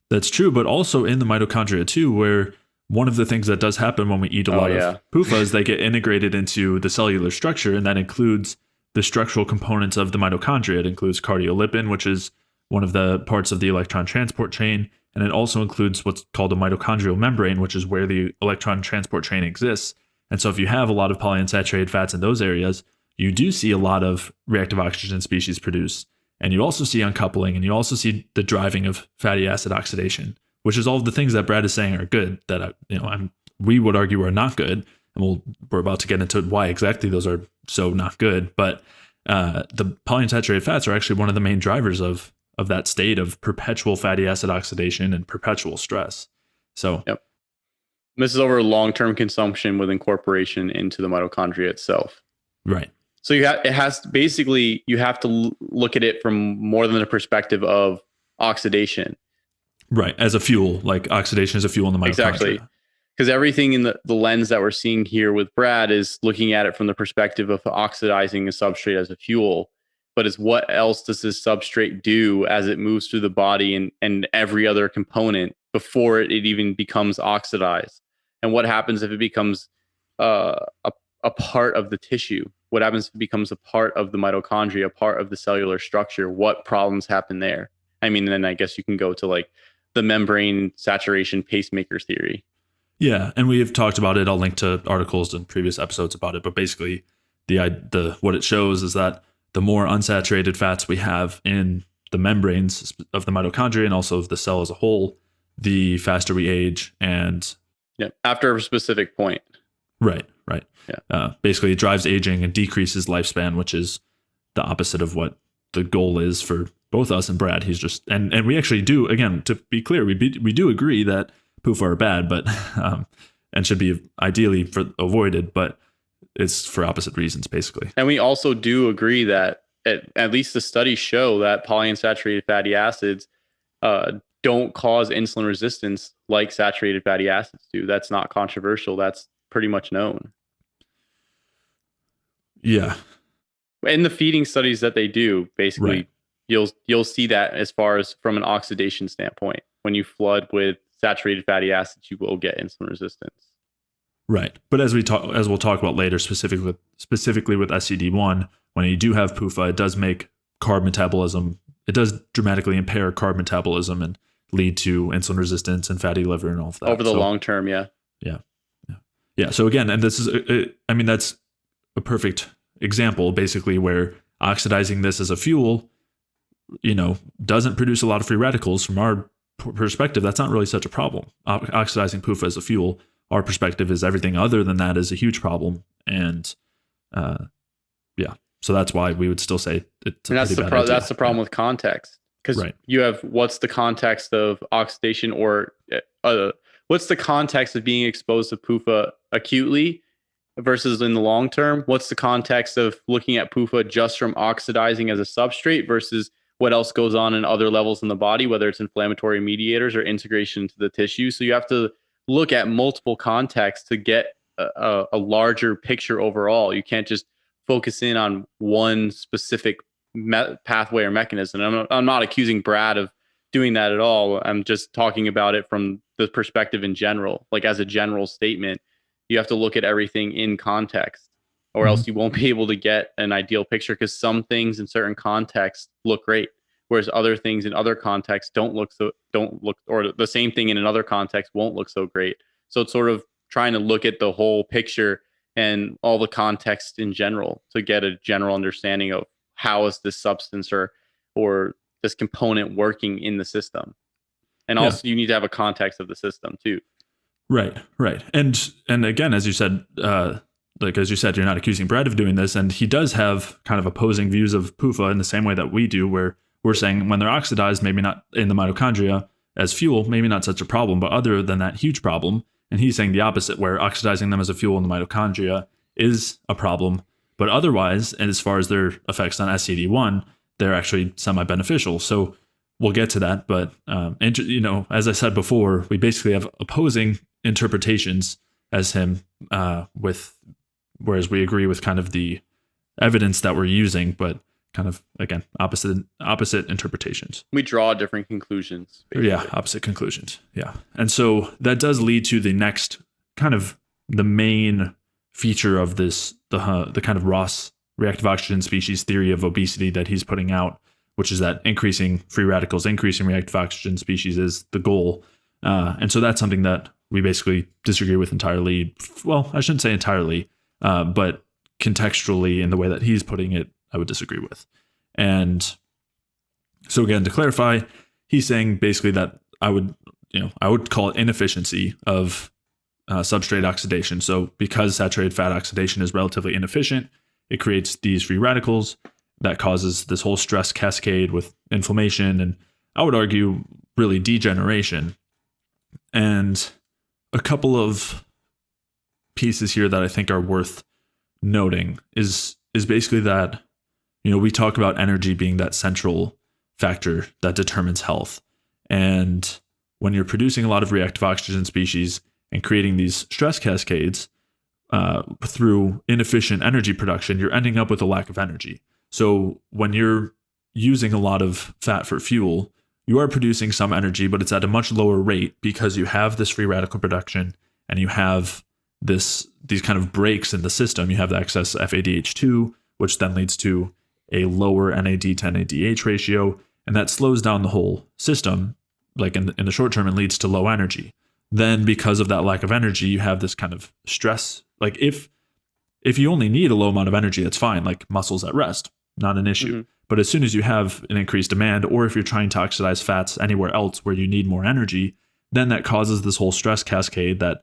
S1: That's true, but also in the mitochondria too, where one of the things that does happen when we eat a lot of PUFA is they get integrated into the cellular structure, and that includes the structural components of the mitochondria. It includes cardiolipin, which is one of the parts of the electron transport chain, and it also includes what's called a mitochondrial membrane, which is where the electron transport chain exists. And so if you have a lot of polyunsaturated fats in those areas, you do see a lot of reactive oxygen species produced. And you also see uncoupling, and you also see the driving of fatty acid oxidation, which is all of the things that Brad is saying are good that we would argue are not good. And we're about to get into why exactly those are so not good. But the polyunsaturated fats are actually one of the main drivers of that state of perpetual fatty acid oxidation and perpetual stress. So
S2: this is over long-term consumption with incorporation into the mitochondria itself.
S1: Right.
S2: So you have to look at it from more than the perspective of oxidation.
S1: Right. As a fuel, like oxidation is a fuel in the mitochondria.
S2: Exactly. Because everything in the lens that we're seeing here with Brad is looking at it from the perspective of oxidizing a substrate as a fuel. But it's what else does this substrate do as it moves through the body and every other component before it even becomes oxidized? And what happens if it becomes a part of the tissue? What happens if it becomes a part of the mitochondria, a part of the cellular structure? What problems happen there? I mean, then I guess you can go to like the membrane saturation pacemaker theory.
S1: Yeah, and we have talked about it. I'll link to articles in previous episodes about it. But basically, the what it shows is that the more unsaturated fats we have in the membranes of the mitochondria and also of the cell as a whole, the faster we age. And
S2: after a specific point.
S1: Right.
S2: Yeah.
S1: Basically, it drives aging and decreases lifespan, which is the opposite of what the goal is for both us and Brad. He's just and we actually do, again, to be clear, we do agree that PUFA are bad, but and should be ideally avoided, but it's for opposite reasons, basically.
S2: And we also do agree that at least the studies show that polyunsaturated fatty acids don't cause insulin resistance like saturated fatty acids do. That's not controversial. That's pretty much known.
S1: Yeah.
S2: In the feeding studies that they do, basically, you'll see that as far as from an oxidation standpoint. When you flood with saturated fatty acids, you will get insulin resistance.
S1: Right. But as we'll talk about later, specifically with SCD1, when you do have PUFA, it does make carb metabolism. It does dramatically impair carb metabolism and lead to insulin resistance and fatty liver and all of that.
S2: Over the long term, yeah.
S1: Yeah. Yeah. Yeah. So again, and this is, that's a perfect example, basically, where oxidizing this as a fuel, doesn't produce a lot of free radicals. From our perspective, that's not really such a problem. Oxidizing PUFA as a fuel, our perspective is everything other than that is a huge problem. And so that's why we would still say it's a pretty bad idea.
S2: That's the problem with context. Because you have what's the context of oxidation, or what's the context of being exposed to PUFA acutely versus in the long term? What's the context of looking at PUFA just from oxidizing as a substrate versus what else goes on in other levels in the body, whether it's inflammatory mediators or integration into the tissue? So you have to look at multiple contexts to get a larger picture overall. You can't just focus in on one specific pathway or mechanism. I'm not accusing Brad of doing that at all. I'm just talking about it from the perspective in general. Like, as a general statement, you have to look at everything in context, or else you won't be able to get an ideal picture, because some things in certain contexts look great, whereas other things in other contexts don't look, or the same thing in another context won't look so great. So it's sort of trying to look at the whole picture and all the context in general to get a general understanding of how is this substance or this component working in the system. And also you need to have a context of the system too.
S1: Right. And again, as you said, you're not accusing Brad of doing this, and he does have kind of opposing views of PUFA in the same way that we do, where we're saying when they're oxidized, maybe not in the mitochondria as fuel, maybe not such a problem, but other than that, huge problem. And he's saying the opposite, where oxidizing them as a fuel in the mitochondria is a problem. But otherwise, and as far as their effects on SCD1, they're actually semi-beneficial. So we'll get to that. But, as I said before, we basically have opposing interpretations as him, whereas we agree with kind of the evidence that we're using, but kind of, again, opposite interpretations.
S2: We draw different conclusions.
S1: Basically. Yeah, opposite conclusions. Yeah. And so that does lead to the next kind of the main feature of this, the kind of ROS, reactive oxygen species theory of obesity that he's putting out, which is that increasing free radicals, increasing reactive oxygen species is the goal. And so that's something that we basically disagree with entirely. Well, I shouldn't say entirely, but contextually in the way that he's putting it, I would disagree with. And so again, to clarify, he's saying basically that I would call it inefficiency of substrate oxidation. So because saturated fat oxidation is relatively inefficient, it creates these free radicals that causes this whole stress cascade with inflammation, and I would argue really degeneration. And a couple of pieces here that I think are worth noting is basically that, we talk about energy being that central factor that determines health. And when you're producing a lot of reactive oxygen species and creating these stress cascades through inefficient energy production, you're ending up with a lack of energy. So when you're using a lot of fat for fuel, you are producing some energy, but it's at a much lower rate because you have this free radical production and you have these kind of breaks in the system. You have the excess FADH2, which then leads to a lower NAD to NADH ratio, and that slows down the whole system. Like in the short term, it leads to low energy. Then because of that lack of energy, you have this kind of stress. Like if you only need a low amount of energy, that's fine. Like muscles at rest, not an issue. Mm-hmm. But as soon as you have an increased demand, or if you're trying to oxidize fats anywhere else where you need more energy, then that causes this whole stress cascade that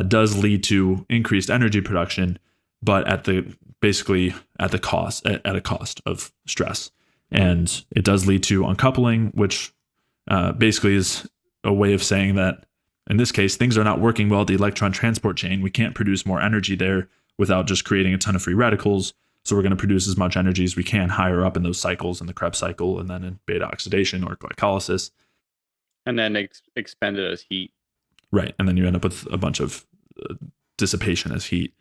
S1: does lead to increased energy production, but at a cost of stress. And it does lead to uncoupling, which basically is a way of saying that in this case, things are not working well at the electron transport chain. We can't produce more energy there without just creating a ton of free radicals. So we're going to produce as much energy as we can higher up in those cycles, in the Krebs cycle, and then in beta oxidation or glycolysis.
S2: And then expend it as heat.
S1: Right. And then you end up with a bunch of dissipation as heat.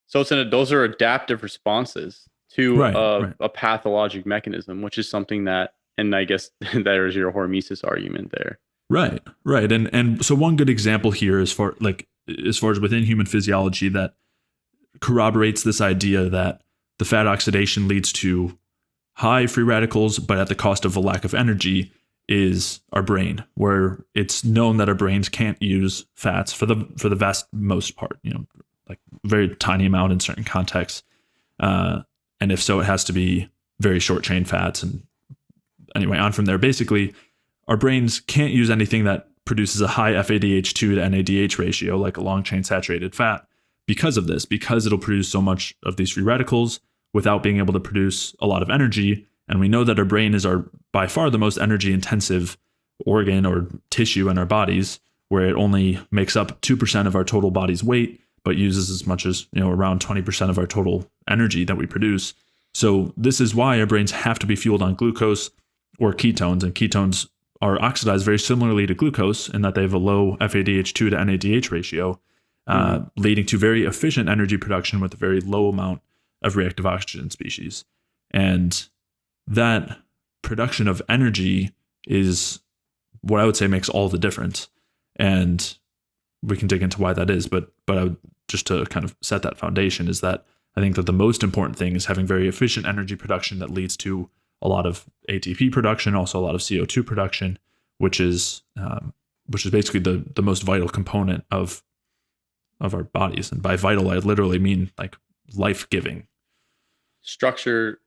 S2: So those are adaptive responses to a pathologic mechanism, which is something that, and I guess there's your hormesis argument there.
S1: Right. And so one good example here is for like as far as within human physiology, that corroborates this idea that the fat oxidation leads to high free radicals, but at the cost of a lack of energy, is our brain, where it's known that our brains can't use fats for the vast most part, like very tiny amount in certain contexts. And if so, it has to be very short chain fats. And anyway, on from there, basically, our brains can't use anything that produces a high FADH2 to NADH ratio, like a long chain saturated fat, because of this, because it'll produce so much of these free radicals without being able to produce a lot of energy. And we know that our brain is by far the most energy intensive organ or tissue in our bodies, where it only makes up 2% of our total body's weight, but uses as much as, around 20% of our total energy that we produce. So this is why our brains have to be fueled on glucose or ketones, and ketones are oxidized very similarly to glucose in that they have a low FADH2 to NADH ratio, leading to very efficient energy production with a very low amount of reactive oxygen species. And that production of energy is what I would say makes all the difference. And we can dig into why that is, but I would, just to kind of set that foundation, is that I think that the most important thing is having very efficient energy production that leads to a lot of ATP production, also a lot of CO2 production, which is basically the most vital component of our bodies. And by vital, I literally mean like life-giving.
S2: Structure,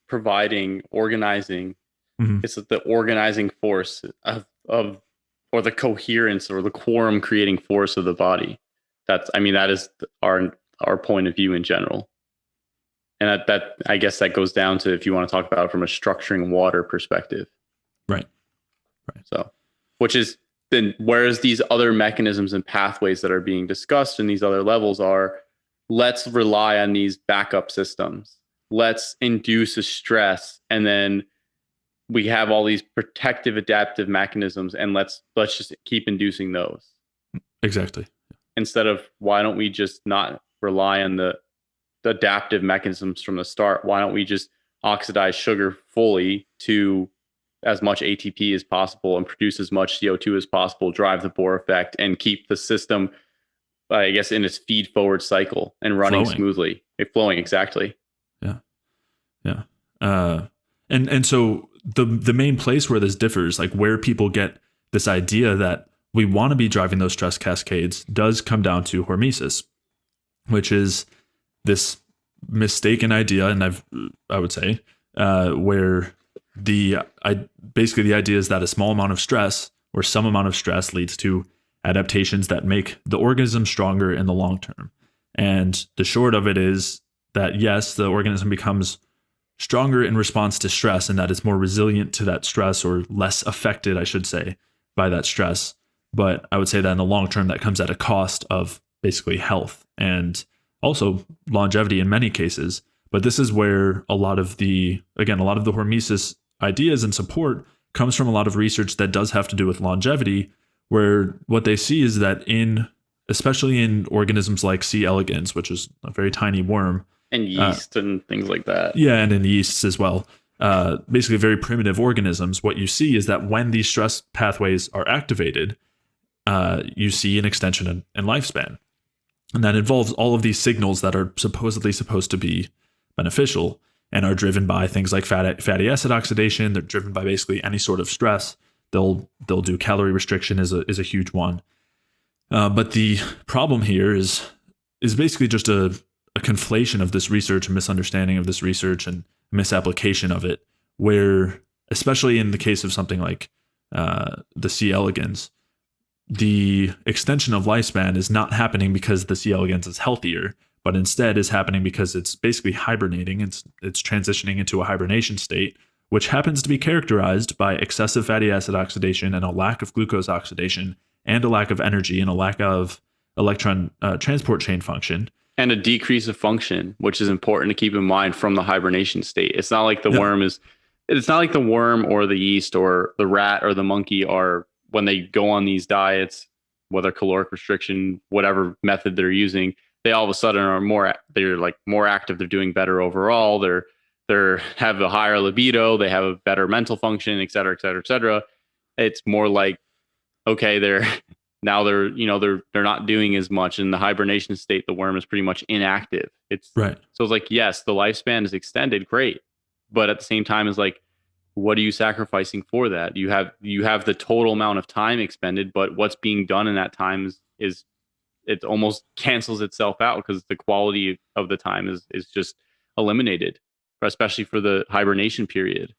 S2: providing, organizing.
S1: Mm-hmm.
S2: It's the organizing force of or the coherence or the quorum creating force of the body. That is our point of view in general. And that I guess that goes down to, if you want to talk about it from a structuring water perspective.
S1: Right.
S2: So, which is then, whereas these other mechanisms and pathways that are being discussed in these other levels are, let's rely on these backup systems. Let's induce a stress, and then we have all these protective adaptive mechanisms, and let's just keep inducing those.
S1: Exactly.
S2: Instead of, why don't we just not rely on the adaptive mechanisms from the start? Why don't we just oxidize sugar fully to as much ATP as possible and produce as much CO2 as possible, drive the Bohr effect, and keep the system, I guess, in its feed forward cycle and running smoothly, flowing. Exactly.
S1: Yeah. And so the main place where this differs, like where people get this idea that we want to be driving those stress cascades, does come down to hormesis, which is this mistaken idea, and I would say, where basically the idea is that a small amount of stress or some amount of stress leads to adaptations that make the organism stronger in the long term. And the short of it is that, yes, the organism becomes stronger in response to stress, and that it's more resilient to that stress, or less affected, I should say, by that stress. But I would say that in the long term, that comes at a cost of basically health and also longevity in many cases. But this is where a lot of the hormesis ideas and support comes from a lot of research that does have to do with longevity, where what they see is that especially in organisms like C. elegans, which is a very tiny worm,
S2: and yeast and things like that.
S1: Yeah, and in yeasts as well. Basically very primitive organisms. What you see is that when these stress pathways are activated, you see an extension in lifespan. And that involves all of these signals that are supposedly supposed to be beneficial and are driven by things like fatty acid oxidation. They're driven by basically any sort of stress. They'll do calorie restriction is a huge one. But the problem here is basically just a conflation of this research, a misunderstanding of this research, and misapplication of it, where, especially in the case of something like the C. elegans, the extension of lifespan is not happening because the C. elegans is healthier, but instead is happening because it's basically hibernating. It's transitioning into a hibernation state, which happens to be characterized by excessive fatty acid oxidation and a lack of glucose oxidation, and a lack of energy, and a lack of electron transport chain function.
S2: And a decrease of function, which is important to keep in mind from the hibernation state. It's not like the worm or the yeast or the rat or the monkey are, when they go on these diets, whether caloric restriction, whatever method they're using, they all of a sudden are more active. They're doing better overall. They're have a higher libido. They have a better mental function, et cetera, et cetera, et cetera. It's more like, okay, now they're not doing as much. In the hibernation state, the worm is pretty much inactive.
S1: Right.
S2: So it's like, yes, the lifespan is extended, great, but at the same time, it's like, what are you sacrificing for that? You have the total amount of time expended, but what's being done in that time is it almost cancels itself out because the quality of the time is just eliminated, especially for the hibernation period.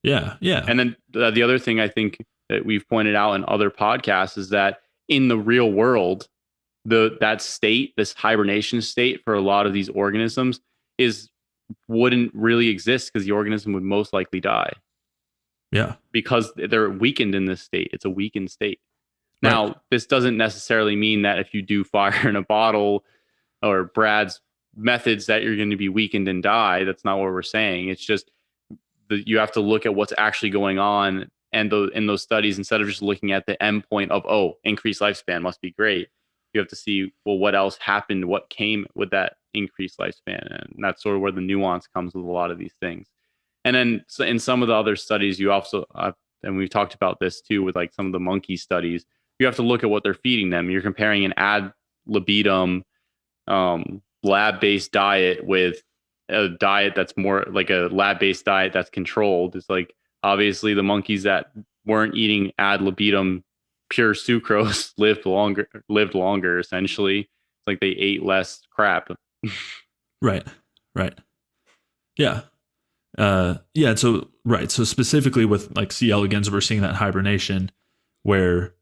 S1: Yeah. Yeah.
S2: And then the other thing I think that we've pointed out in other podcasts is that in the real world, that state, this hibernation state for a lot of these organisms wouldn't really exist because the organism would most likely die.
S1: Yeah.
S2: Because they're weakened in this state. It's a weakened state. Now,
S1: Right.
S2: this doesn't necessarily mean that if you do fire in a bottle or Brad's methods that you're going to be weakened and die. That's not what we're saying. It's just you have to look at what's actually going on and in those studies, instead of just looking at the end point of, oh, increased lifespan must be great. You have to see, well, what else happened? What came with that increased lifespan? And that's sort of where the nuance comes with a lot of these things. And then in some of the other studies, you also, and we've talked about this too, with like some of the monkey studies, you have to look at what they're feeding them. You're comparing an ad libitum lab-based diet with a diet that's more like a lab-based diet that's controlled. It's like, obviously the monkeys that weren't eating ad libitum pure sucrose lived longer essentially. It's like they ate less crap.
S1: Right. Yeah. Yeah. So, right. So specifically with like C. elegans, we're seeing that hibernation where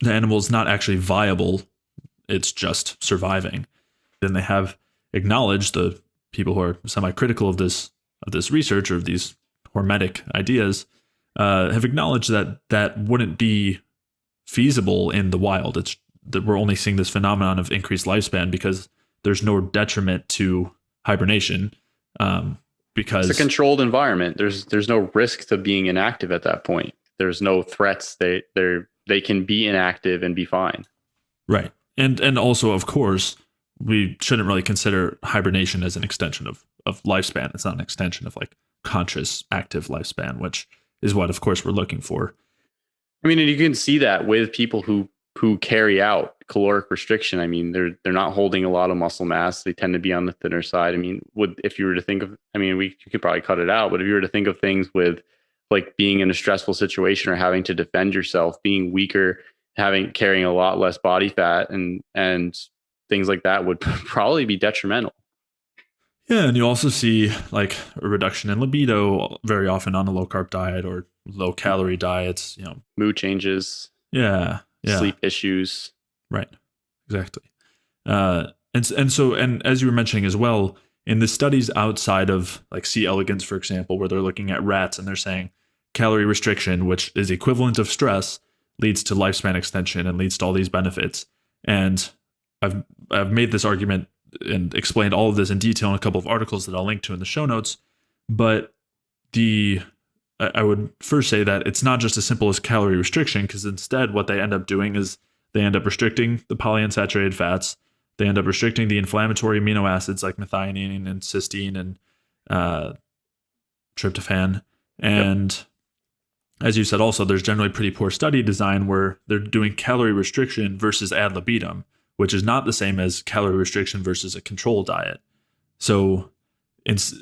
S1: the animal's not actually viable. It's just surviving. Then they have acknowledged, the people who are semi-critical of this research or of these hormetic ideas, have acknowledged that wouldn't be feasible in the wild. It's that we're only seeing this phenomenon of increased lifespan because there's no detriment to hibernation. Because
S2: it's a controlled environment. There's no risk to being inactive at that point. There's no threats. They can be inactive and be fine.
S1: Right. And also, of course, we shouldn't really consider hibernation as an extension of lifespan. It's not an extension of like conscious active lifespan, which is what, of course, we're looking for.
S2: I mean, and you can see that with people who carry out caloric restriction. I mean, they're not holding a lot of muscle mass. They tend to be on the thinner side. I mean, if you were to think of, I mean, you could probably cut it out, but if you were to think of things with like being in a stressful situation or having to defend yourself, being weaker, carrying a lot less body fat and things like that would probably be detrimental.
S1: Yeah, and you also see like a reduction in libido very often on a low carb diet or low calorie diets.
S2: Mood changes.
S1: Yeah.
S2: Sleep issues.
S1: Right. Exactly. And as you were mentioning as well, in the studies outside of like C. elegans, for example, where they're looking at rats and they're saying calorie restriction, which is equivalent of stress, leads to lifespan extension and leads to all these benefits. And I've made this argument and explained all of this in detail in a couple of articles that I'll link to in the show notes. But I would first say that it's not just as simple as calorie restriction, because instead what they end up doing is they end up restricting the polyunsaturated fats. They end up restricting the inflammatory amino acids like methionine and cysteine and tryptophan. And as you said, also, there's generally pretty poor study design where they're doing calorie restriction versus ad libitum, which is not the same as calorie restriction versus a control diet. So it's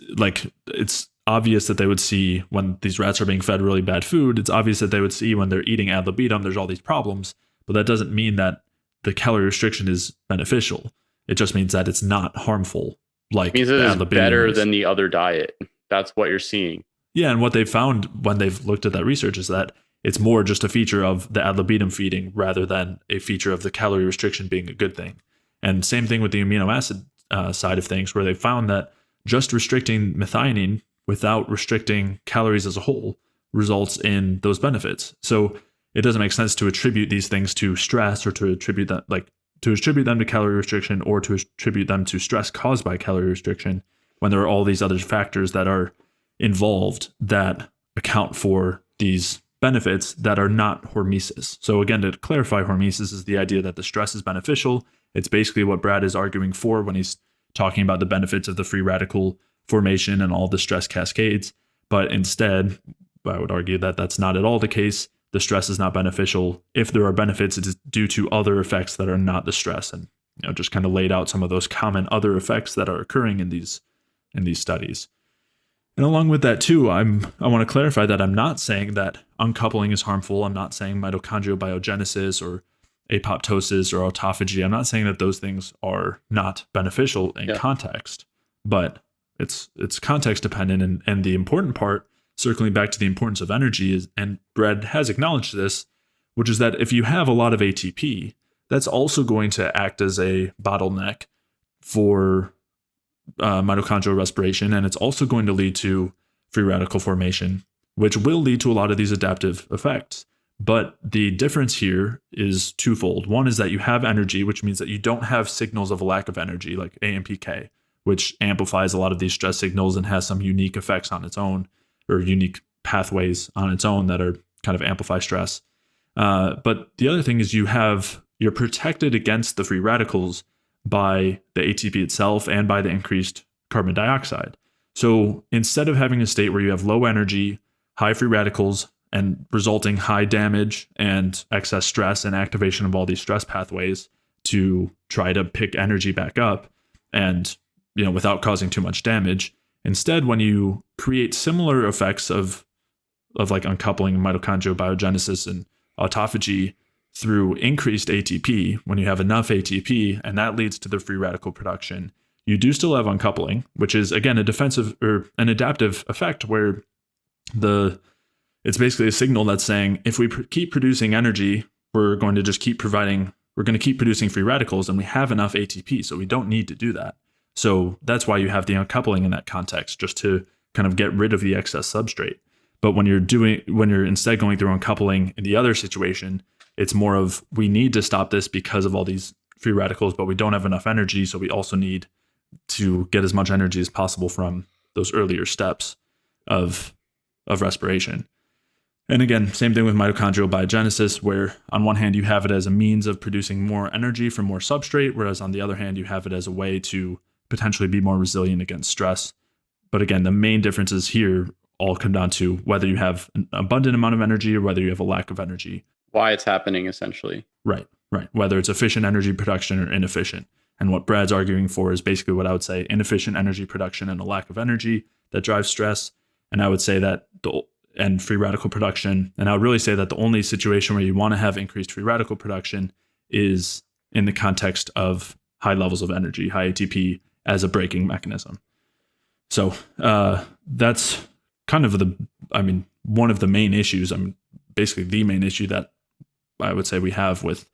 S1: obvious that they would see when these rats are being fed really bad food. It's obvious that they would see when they're eating ad libitum, there's all these problems, but that doesn't mean that the calorie restriction is beneficial. It just means that it's not harmful. Like,
S2: it means it is better than the other diet. That's what you're seeing.
S1: Yeah, and what they've found when they've looked at that research is that it's more just a feature of the ad libitum feeding rather than a feature of the calorie restriction being a good thing. And same thing with the amino acid side of things, where they found that just restricting methionine without restricting calories as a whole results in those benefits. So it doesn't make sense to attribute these things to stress or to attribute them to calorie restriction or to attribute them to stress caused by calorie restriction when there are all these other factors that are involved that account for these benefits that are not hormesis. So again, to clarify, hormesis is the idea that the stress is beneficial. It's basically what Brad is arguing for when he's talking about the benefits of the free radical formation and all the stress cascades. But instead, I would argue that that's not at all the case. the stress is not beneficial. If there are benefits, it is due to other effects that are not the stress, and just kind of laid out some of those common other effects that are occurring in these studies. And along with that too, I want to clarify that I'm not saying that uncoupling is harmful. I'm not saying mitochondrial biogenesis or apoptosis or autophagy. I'm not saying that those things are not beneficial in context, but it's context dependent. And the important part, circling back to the importance of energy, is, and Brad has acknowledged this, which is that if you have a lot of ATP, that's also going to act as a bottleneck for mitochondrial respiration, and it's also going to lead to free radical formation, which will lead to a lot of these adaptive effects. But the difference here is twofold. One is that you have energy, which means that you don't have signals of a lack of energy, like AMPK, which amplifies a lot of these stress signals and has some unique effects on its own, or unique pathways on its own that are kind of amplify stress. But the other thing is you're protected against the free radicals by the ATP itself and by the increased carbon dioxide. So instead of having a state where you have low energy, high free radicals, and resulting high damage and excess stress and activation of all these stress pathways to try to pick energy back up and, without causing too much damage, instead, when you create similar effects of like uncoupling, mitochondrial biogenesis, and autophagy through increased ATP, when you have enough ATP, and that leads to the free radical production, you do still have uncoupling, which is, again, a defensive or an adaptive effect where it's basically a signal that's saying, if we keep producing energy, we're going to keep producing free radicals, and we have enough ATP, so we don't need to do that. So that's why you have the uncoupling in that context, just to kind of get rid of the excess substrate. But when you're instead going through uncoupling in the other situation, it's more of, we need to stop this because of all these free radicals, but we don't have enough energy, so we also need to get as much energy as possible from those earlier steps of respiration. And again, same thing with mitochondrial biogenesis, where on one hand you have it as a means of producing more energy from more substrate, whereas on the other hand you have it as a way to potentially be more resilient against stress. But again, the main differences here all come down to whether you have an abundant amount of energy or whether you have a lack of energy.
S2: Why it's happening, essentially.
S1: Right. Whether it's efficient energy production or inefficient. And what Brad's arguing for is basically what I would say: inefficient energy production and a lack of energy that drives stress. And I would say that and free radical production. And I would really say that the only situation where you want to have increased free radical production is in the context of high levels of energy, high ATP, as a braking mechanism. So that's kind of one of the main issues. Basically the main issue that I would say we have with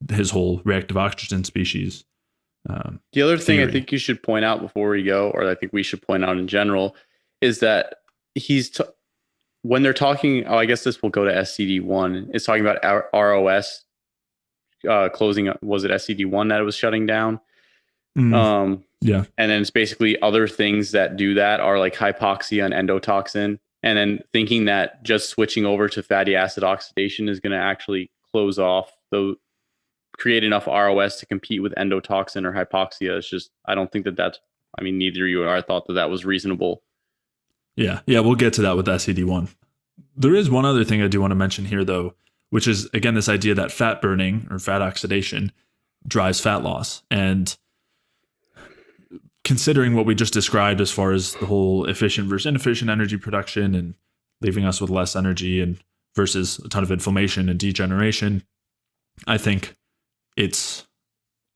S1: his whole reactive oxygen species.
S2: The other thing I think you should point out before we go, or I think we should point out in general, is that when they're talking, I guess this will go to SCD1, it's talking about ROS closing. Was it SCD1 that it was shutting down?
S1: Yeah.
S2: And then it's basically other things that do that are like hypoxia and endotoxin. And then thinking that just switching over to fatty acid oxidation is going to actually close off, create enough ROS to compete with endotoxin or hypoxia. It's just, I don't think neither you or I thought that was reasonable.
S1: Yeah, we'll get to that with SCD1. There is one other thing I do want to mention here, though, which is, again, this idea that fat burning or fat oxidation drives fat loss. And considering what we just described as far as the whole efficient versus inefficient energy production and leaving us with less energy and versus a ton of inflammation and degeneration, I think it's,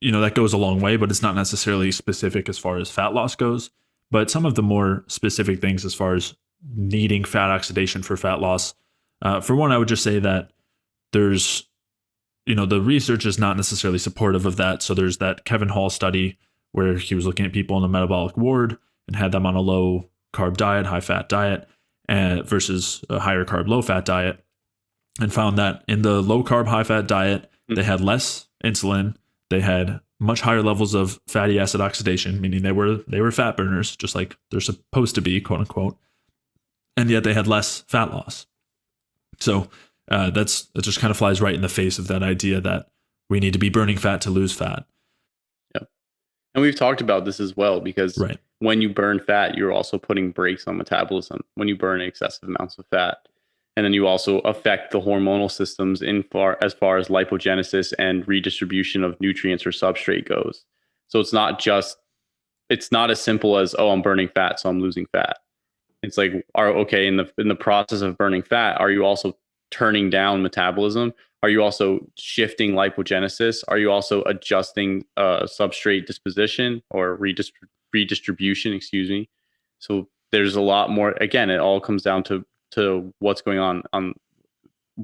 S1: that goes a long way, but it's not necessarily specific as far as fat loss goes. But some of the more specific things as far as needing fat oxidation for fat loss, for one, I would just say that there's, the research is not necessarily supportive of that. So there's that Kevin Hall study where he was looking at people in the metabolic ward and had them on a low carb diet, high fat diet, versus a higher carb, low fat diet, and found that in the low carb, high fat diet, they had less insulin, they had much higher levels of fatty acid oxidation, meaning they were fat burners, just like they're supposed to be, quote unquote, and yet they had less fat loss. So it just kind of flies right in the face of that idea that we need to be burning fat to lose fat.
S2: Yeah, and we've talked about this as well, because when you burn fat, you're also putting brakes on metabolism when you burn excessive amounts of fat. And then you also affect the hormonal systems as far as lipogenesis and redistribution of nutrients or substrate goes. So it's not as simple as, oh, I'm burning fat, so I'm losing fat. It's like, okay, in the process of burning fat, are you also turning down metabolism? Are you also shifting lipogenesis? Are you also adjusting substrate disposition or redistribution? Excuse me. So there's a lot more. Again, it all comes down to what's going on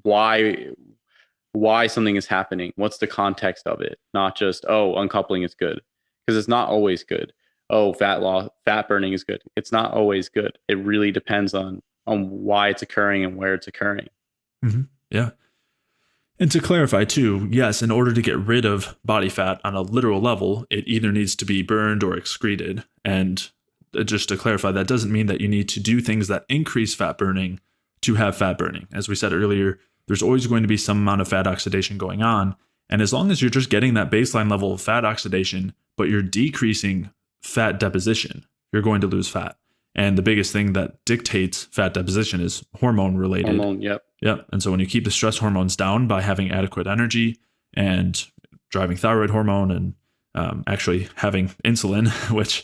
S2: why something is happening. What's the context of it? Not just, oh, uncoupling is good, because it's not always good. Oh, fat burning is good. It's not always good. It really depends on why it's occurring and where it's occurring.
S1: Mm-hmm. Yeah. And to clarify too, yes, in order to get rid of body fat on a literal level, it either needs to be burned or excreted. And just to clarify, that doesn't mean that you need to do things that increase fat burning to have fat burning. As we said earlier, there's always going to be some amount of fat oxidation going on. And as long as you're just getting that baseline level of fat oxidation, but you're decreasing fat deposition, you're going to lose fat. And the biggest thing that dictates fat deposition is hormone related.
S2: Hormone, yep.
S1: Yep. And so when you keep the stress hormones down by having adequate energy and driving thyroid hormone and actually having insulin, which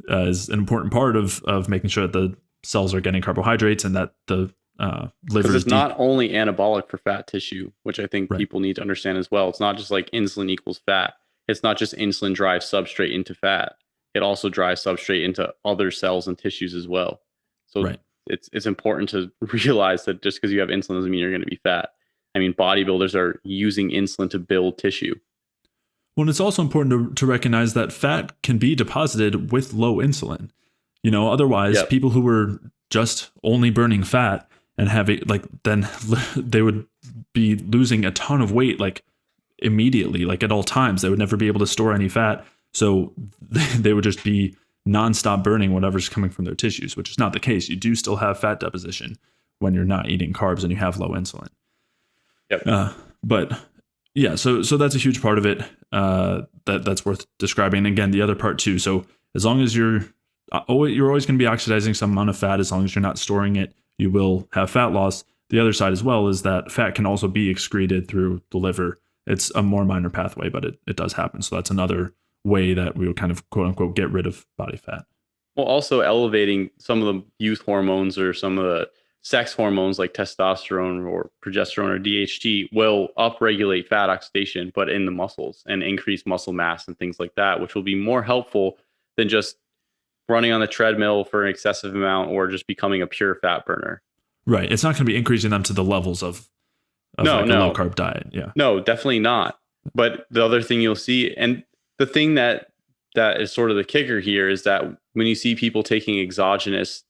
S1: is an important part of making sure that the cells are getting carbohydrates and that the liver is
S2: not only anabolic for fat tissue, which I think people need to understand as well. It's not just like insulin equals fat. It's not just insulin drives substrate into fat. It also drives substrate into other cells and tissues as well. So it's important to realize that just because you have insulin doesn't mean you're going to be fat. I mean, bodybuilders are using insulin to build tissue.
S1: Well, it's also important to recognize that fat can be deposited with low insulin. You know, otherwise, people who were just only burning fat and having then they would be losing a ton of weight immediately, at all times. They would never be able to store any fat. So they would just be nonstop burning whatever's coming from their tissues, which is not the case. You do still have fat deposition when you're not eating carbs and you have low insulin.
S2: Yep.
S1: But yeah, so that's a huge part of it that's worth describing. And again, the other part too. So as long as you're always going to be oxidizing some amount of fat, as long as you're not storing it, you will have fat loss. The other side as well is that fat can also be excreted through the liver. It's a more minor pathway, but it does happen. So that's another way that we would kind of quote unquote get rid of body fat.
S2: Well, also elevating some of the youth hormones or some of the sex hormones like testosterone or progesterone or DHT will upregulate fat oxidation, but in the muscles, and increase muscle mass and things like that, which will be more helpful than just running on the treadmill for an excessive amount or just becoming a pure fat burner.
S1: Right. It's not going to be increasing them to the levels of a low carb diet. Yeah.
S2: No, definitely not. But the other thing you'll see, and the thing that is sort of the kicker here, is that when you see people taking exogenous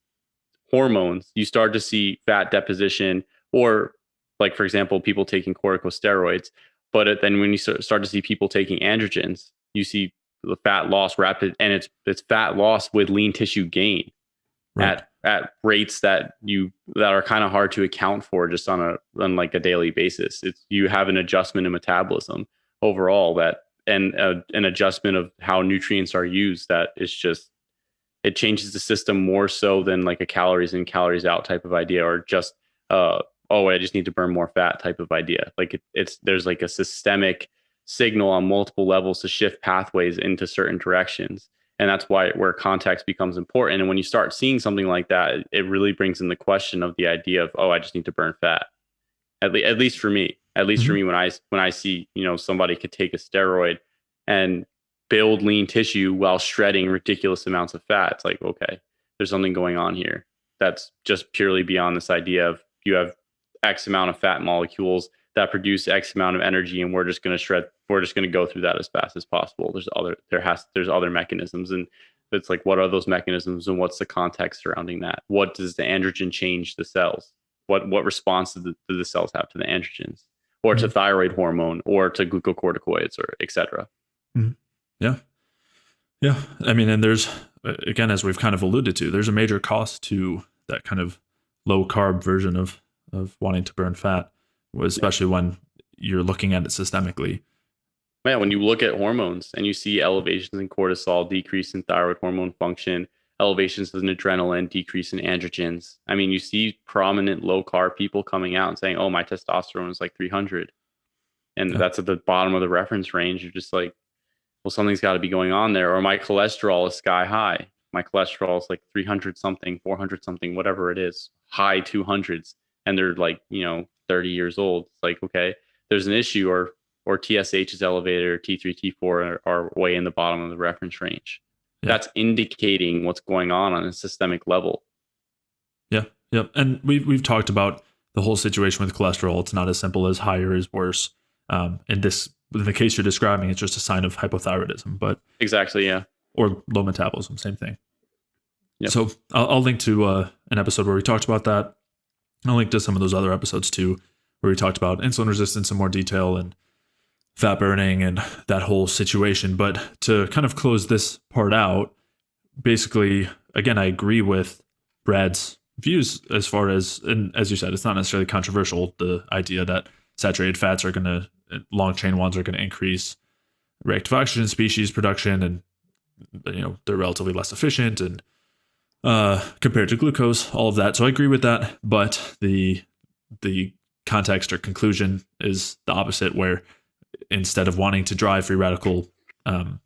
S2: hormones, you start to see fat deposition, or like, for example, people taking corticosteroids. But then when you start to see people taking androgens, you see the fat loss rapid, and it's fat loss with lean tissue gain at rates that are kind of hard to account for just on a daily basis. You have an adjustment in metabolism overall and an adjustment of how nutrients are used that is just, it changes the system more so than like a calories in, calories out type of idea, or just I just need to burn more fat type of idea. Like there's like a systemic signal on multiple levels to shift pathways into certain directions. And that's where context becomes important. And when you start seeing something like that, it really brings in the question of the idea of, I just need to burn fat. At least for me, for me, when I see, somebody could take a steroid and build lean tissue while shredding ridiculous amounts of fat, it's like, okay, there's something going on here that's just purely beyond this idea of you have X amount of fat molecules that produce X amount of energy, and we're just going to go through that as fast as possible. There's other mechanisms, and it's like, what are those mechanisms, and what's the context surrounding that? What does the androgen change the cells? What response do the cells have to the androgens, or to thyroid hormone, or to glucocorticoids, or etc.
S1: Yeah. I mean, and there's, again, as we've kind of alluded to, there's a major cost to that kind of low carb version of wanting to burn fat, especially when you're looking at it systemically. Yeah,
S2: when you look at hormones and you see elevations in cortisol, decrease in thyroid hormone function, elevations in adrenaline, decrease in androgens. I mean, you see prominent low carb people coming out and saying, "Oh, my testosterone is like 300," and that's at the bottom of the reference range. You're just like, well, something's got to be going on there. Or my cholesterol is sky high. My cholesterol is like 300 something, 400 something, whatever it is, high 200s. And they're like, 30 years old. It's like, okay, there's an issue, or TSH is elevated, or T3, T4 are way in the bottom of the reference range. Yeah. That's indicating what's going on a systemic level.
S1: Yeah. Yeah. And we've talked about the whole situation with cholesterol. It's not as simple as higher is worse. In the case you're describing, it's just a sign of hypothyroidism, but
S2: exactly, yeah,
S1: or low metabolism, same thing.
S2: Yep.
S1: So I'll link to an episode where we talked about that. I'll link to some of those other episodes too, where we talked about insulin resistance in more detail and fat burning and that whole situation. But to kind of close this part out, basically, again, I agree with Brad's views as far as, and as you said, it's not necessarily controversial, the idea that saturated fats are going to, long chain ones are going to increase reactive oxygen species production, and they're relatively less efficient and compared to glucose, all of that. So I agree with that, but the context or conclusion is the opposite, where instead of wanting to drive free radical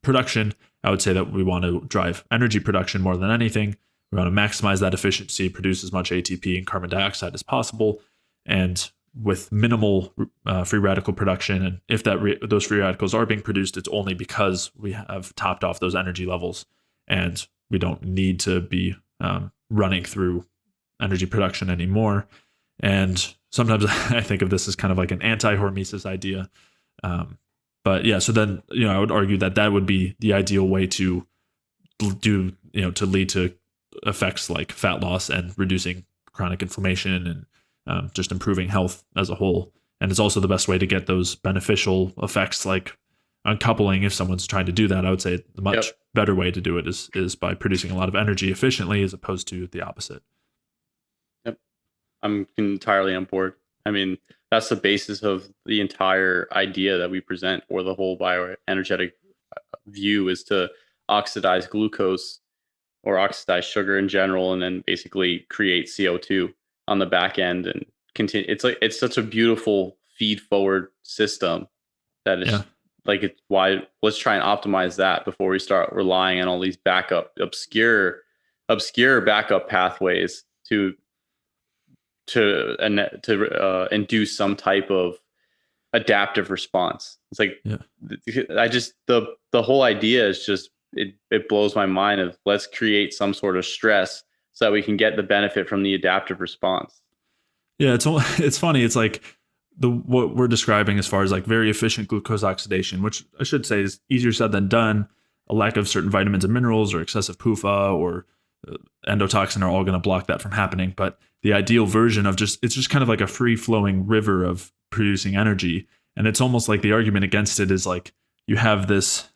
S1: production, I would say that we want to drive energy production more than anything. We want to maximize that efficiency, produce as much ATP and carbon dioxide as possible, and with minimal free radical production. And if those free radicals are being produced, it's only because we have topped off those energy levels, and we don't need to be running through energy production anymore. And sometimes I think of this as kind of like an anti-hormesis idea. But yeah, so then, I would argue that would be the ideal way to do, to lead to effects like fat loss and reducing chronic inflammation and just improving health as a whole. And it's also the best way to get those beneficial effects like uncoupling. If someone's trying to do that, I would say the much better way to do it is by producing a lot of energy efficiently, as opposed to the opposite.
S2: Yep. I'm entirely on board. I mean, that's the basis of the entire idea that we present, or the whole bioenergetic view, is to oxidize glucose or oxidize sugar in general, and then basically create CO2 on the back end and continue. It's such a beautiful feed forward system that is it's why let's try and optimize that before we start relying on all these obscure backup pathways to induce some type of adaptive response. It's like, the whole idea is just, it blows my mind of, let's create some sort of stress so that we can get the benefit from the adaptive response.
S1: Yeah. It's funny. It's like what we're describing as far as like very efficient glucose oxidation, which I should say is easier said than done. A lack of certain vitamins and minerals, or excessive PUFA or endotoxin, are all going to block that from happening. But the ideal version of it's just kind of like a free flowing river of producing energy. And it's almost like the argument against it is like, you have this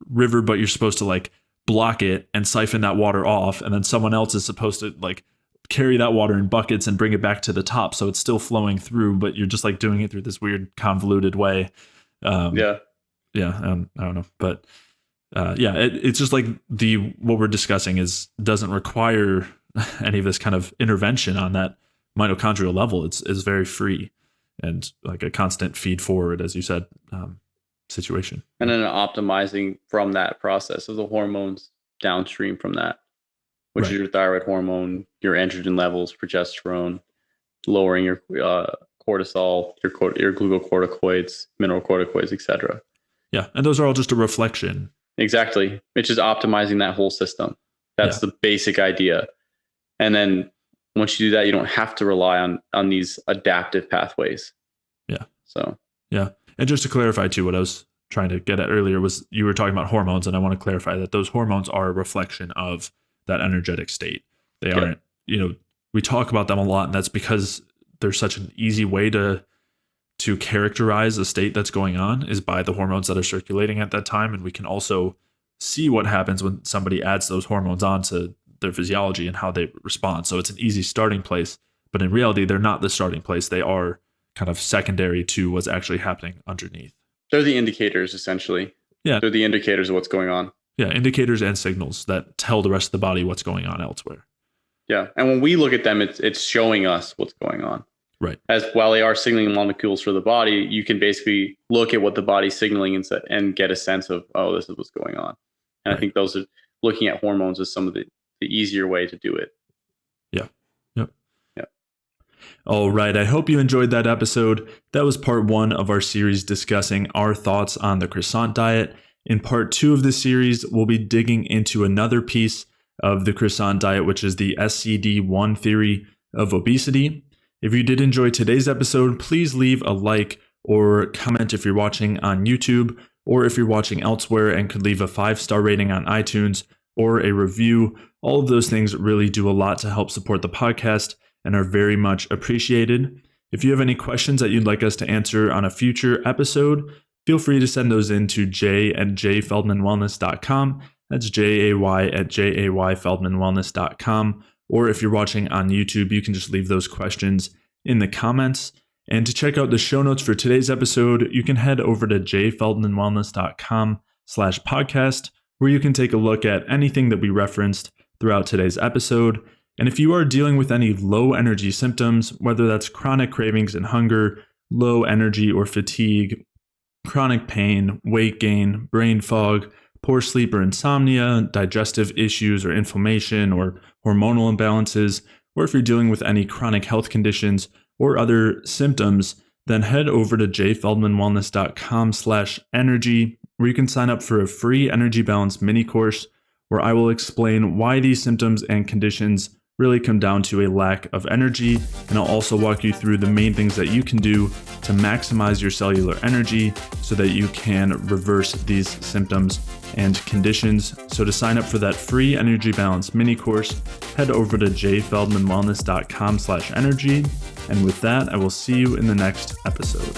S1: river, but you're supposed to like block it and siphon that water off. And then someone else is supposed to like carry that water in buckets and bring it back to the top. So it's still flowing through, but you're just like doing it through this weird convoluted way. I don't know. But it's just like what we're discussing doesn't require any of this kind of intervention on that mitochondrial level. It's very free and like a constant feed forward, as you said, situation.
S2: And then optimizing from that process of the hormones downstream from that, which is your thyroid hormone, your androgen levels, progesterone, lowering your cortisol, your glucocorticoids, mineralocorticoids, etc.
S1: Yeah, and those are all just a reflection.
S2: Exactly. It's just optimizing that whole system. That's the basic idea. And then once you do that, you don't have to rely on these adaptive pathways.
S1: Yeah.
S2: So.
S1: Yeah. And just to clarify too, what I was trying to get at earlier was, you were talking about hormones, and I want to clarify that those hormones are a reflection of that energetic state. They aren't, we talk about them a lot, and that's because there's such an easy way to characterize a state that's going on is by the hormones that are circulating at that time. And we can also see what happens when somebody adds those hormones onto their physiology and how they respond. So it's an easy starting place, but in reality, they're not the starting place. They are kind of secondary to what's actually happening underneath.
S2: They're the indicators, essentially.
S1: Yeah.
S2: They're the indicators of what's going on.
S1: indicators and signals that tell the rest of the body what's going on elsewhere.
S2: Yeah. And when we look at them, it's showing us what's going on.
S1: Right.
S2: As while they are signaling molecules for the body, you can basically look at what the body's signaling and get a sense of, oh, this is what's going on. And I think those are looking at hormones is some of the easier way to do it.
S1: Yeah. Yep. Yeah. All right. I hope you enjoyed that episode. That was part 1 of our series discussing our thoughts on the Croissant diet. In part 2 of this series, we'll be digging into another piece of the Croissant diet, which is the SCD1 theory of obesity. If you did enjoy today's episode, please leave a like or comment if you're watching on YouTube, or if you're watching elsewhere, and could leave a 5-star rating on iTunes or a review. All of those things really do a lot to help support the podcast and are very much appreciated. If you have any questions that you'd like us to answer on a future episode, feel free to send those in to jay@jayfeldmanwellness.com. That's jay@jayfeldmanwellness.com. Or if you're watching on YouTube, you can just leave those questions in the comments. And to check out the show notes for today's episode, you can head over to jayfeldmanwellness.com/podcast, where you can take a look at anything that we referenced throughout today's episode. And if you are dealing with any low energy symptoms, whether that's chronic cravings and hunger, low energy or fatigue, chronic pain, weight gain, brain fog, poor sleep or insomnia, digestive issues or inflammation or hormonal imbalances, or if you're dealing with any chronic health conditions or other symptoms, then head over to jayfeldmanwellness.com/energy, where you can sign up for a free energy balance mini course, where I will explain why these symptoms and conditions really come down to a lack of energy. And I'll also walk you through the main things that you can do to maximize your cellular energy so that you can reverse these symptoms and conditions. So to sign up for that free energy balance mini course, head over to jayfeldmanwellness.com/energy. And with that, I will see you in the next episode.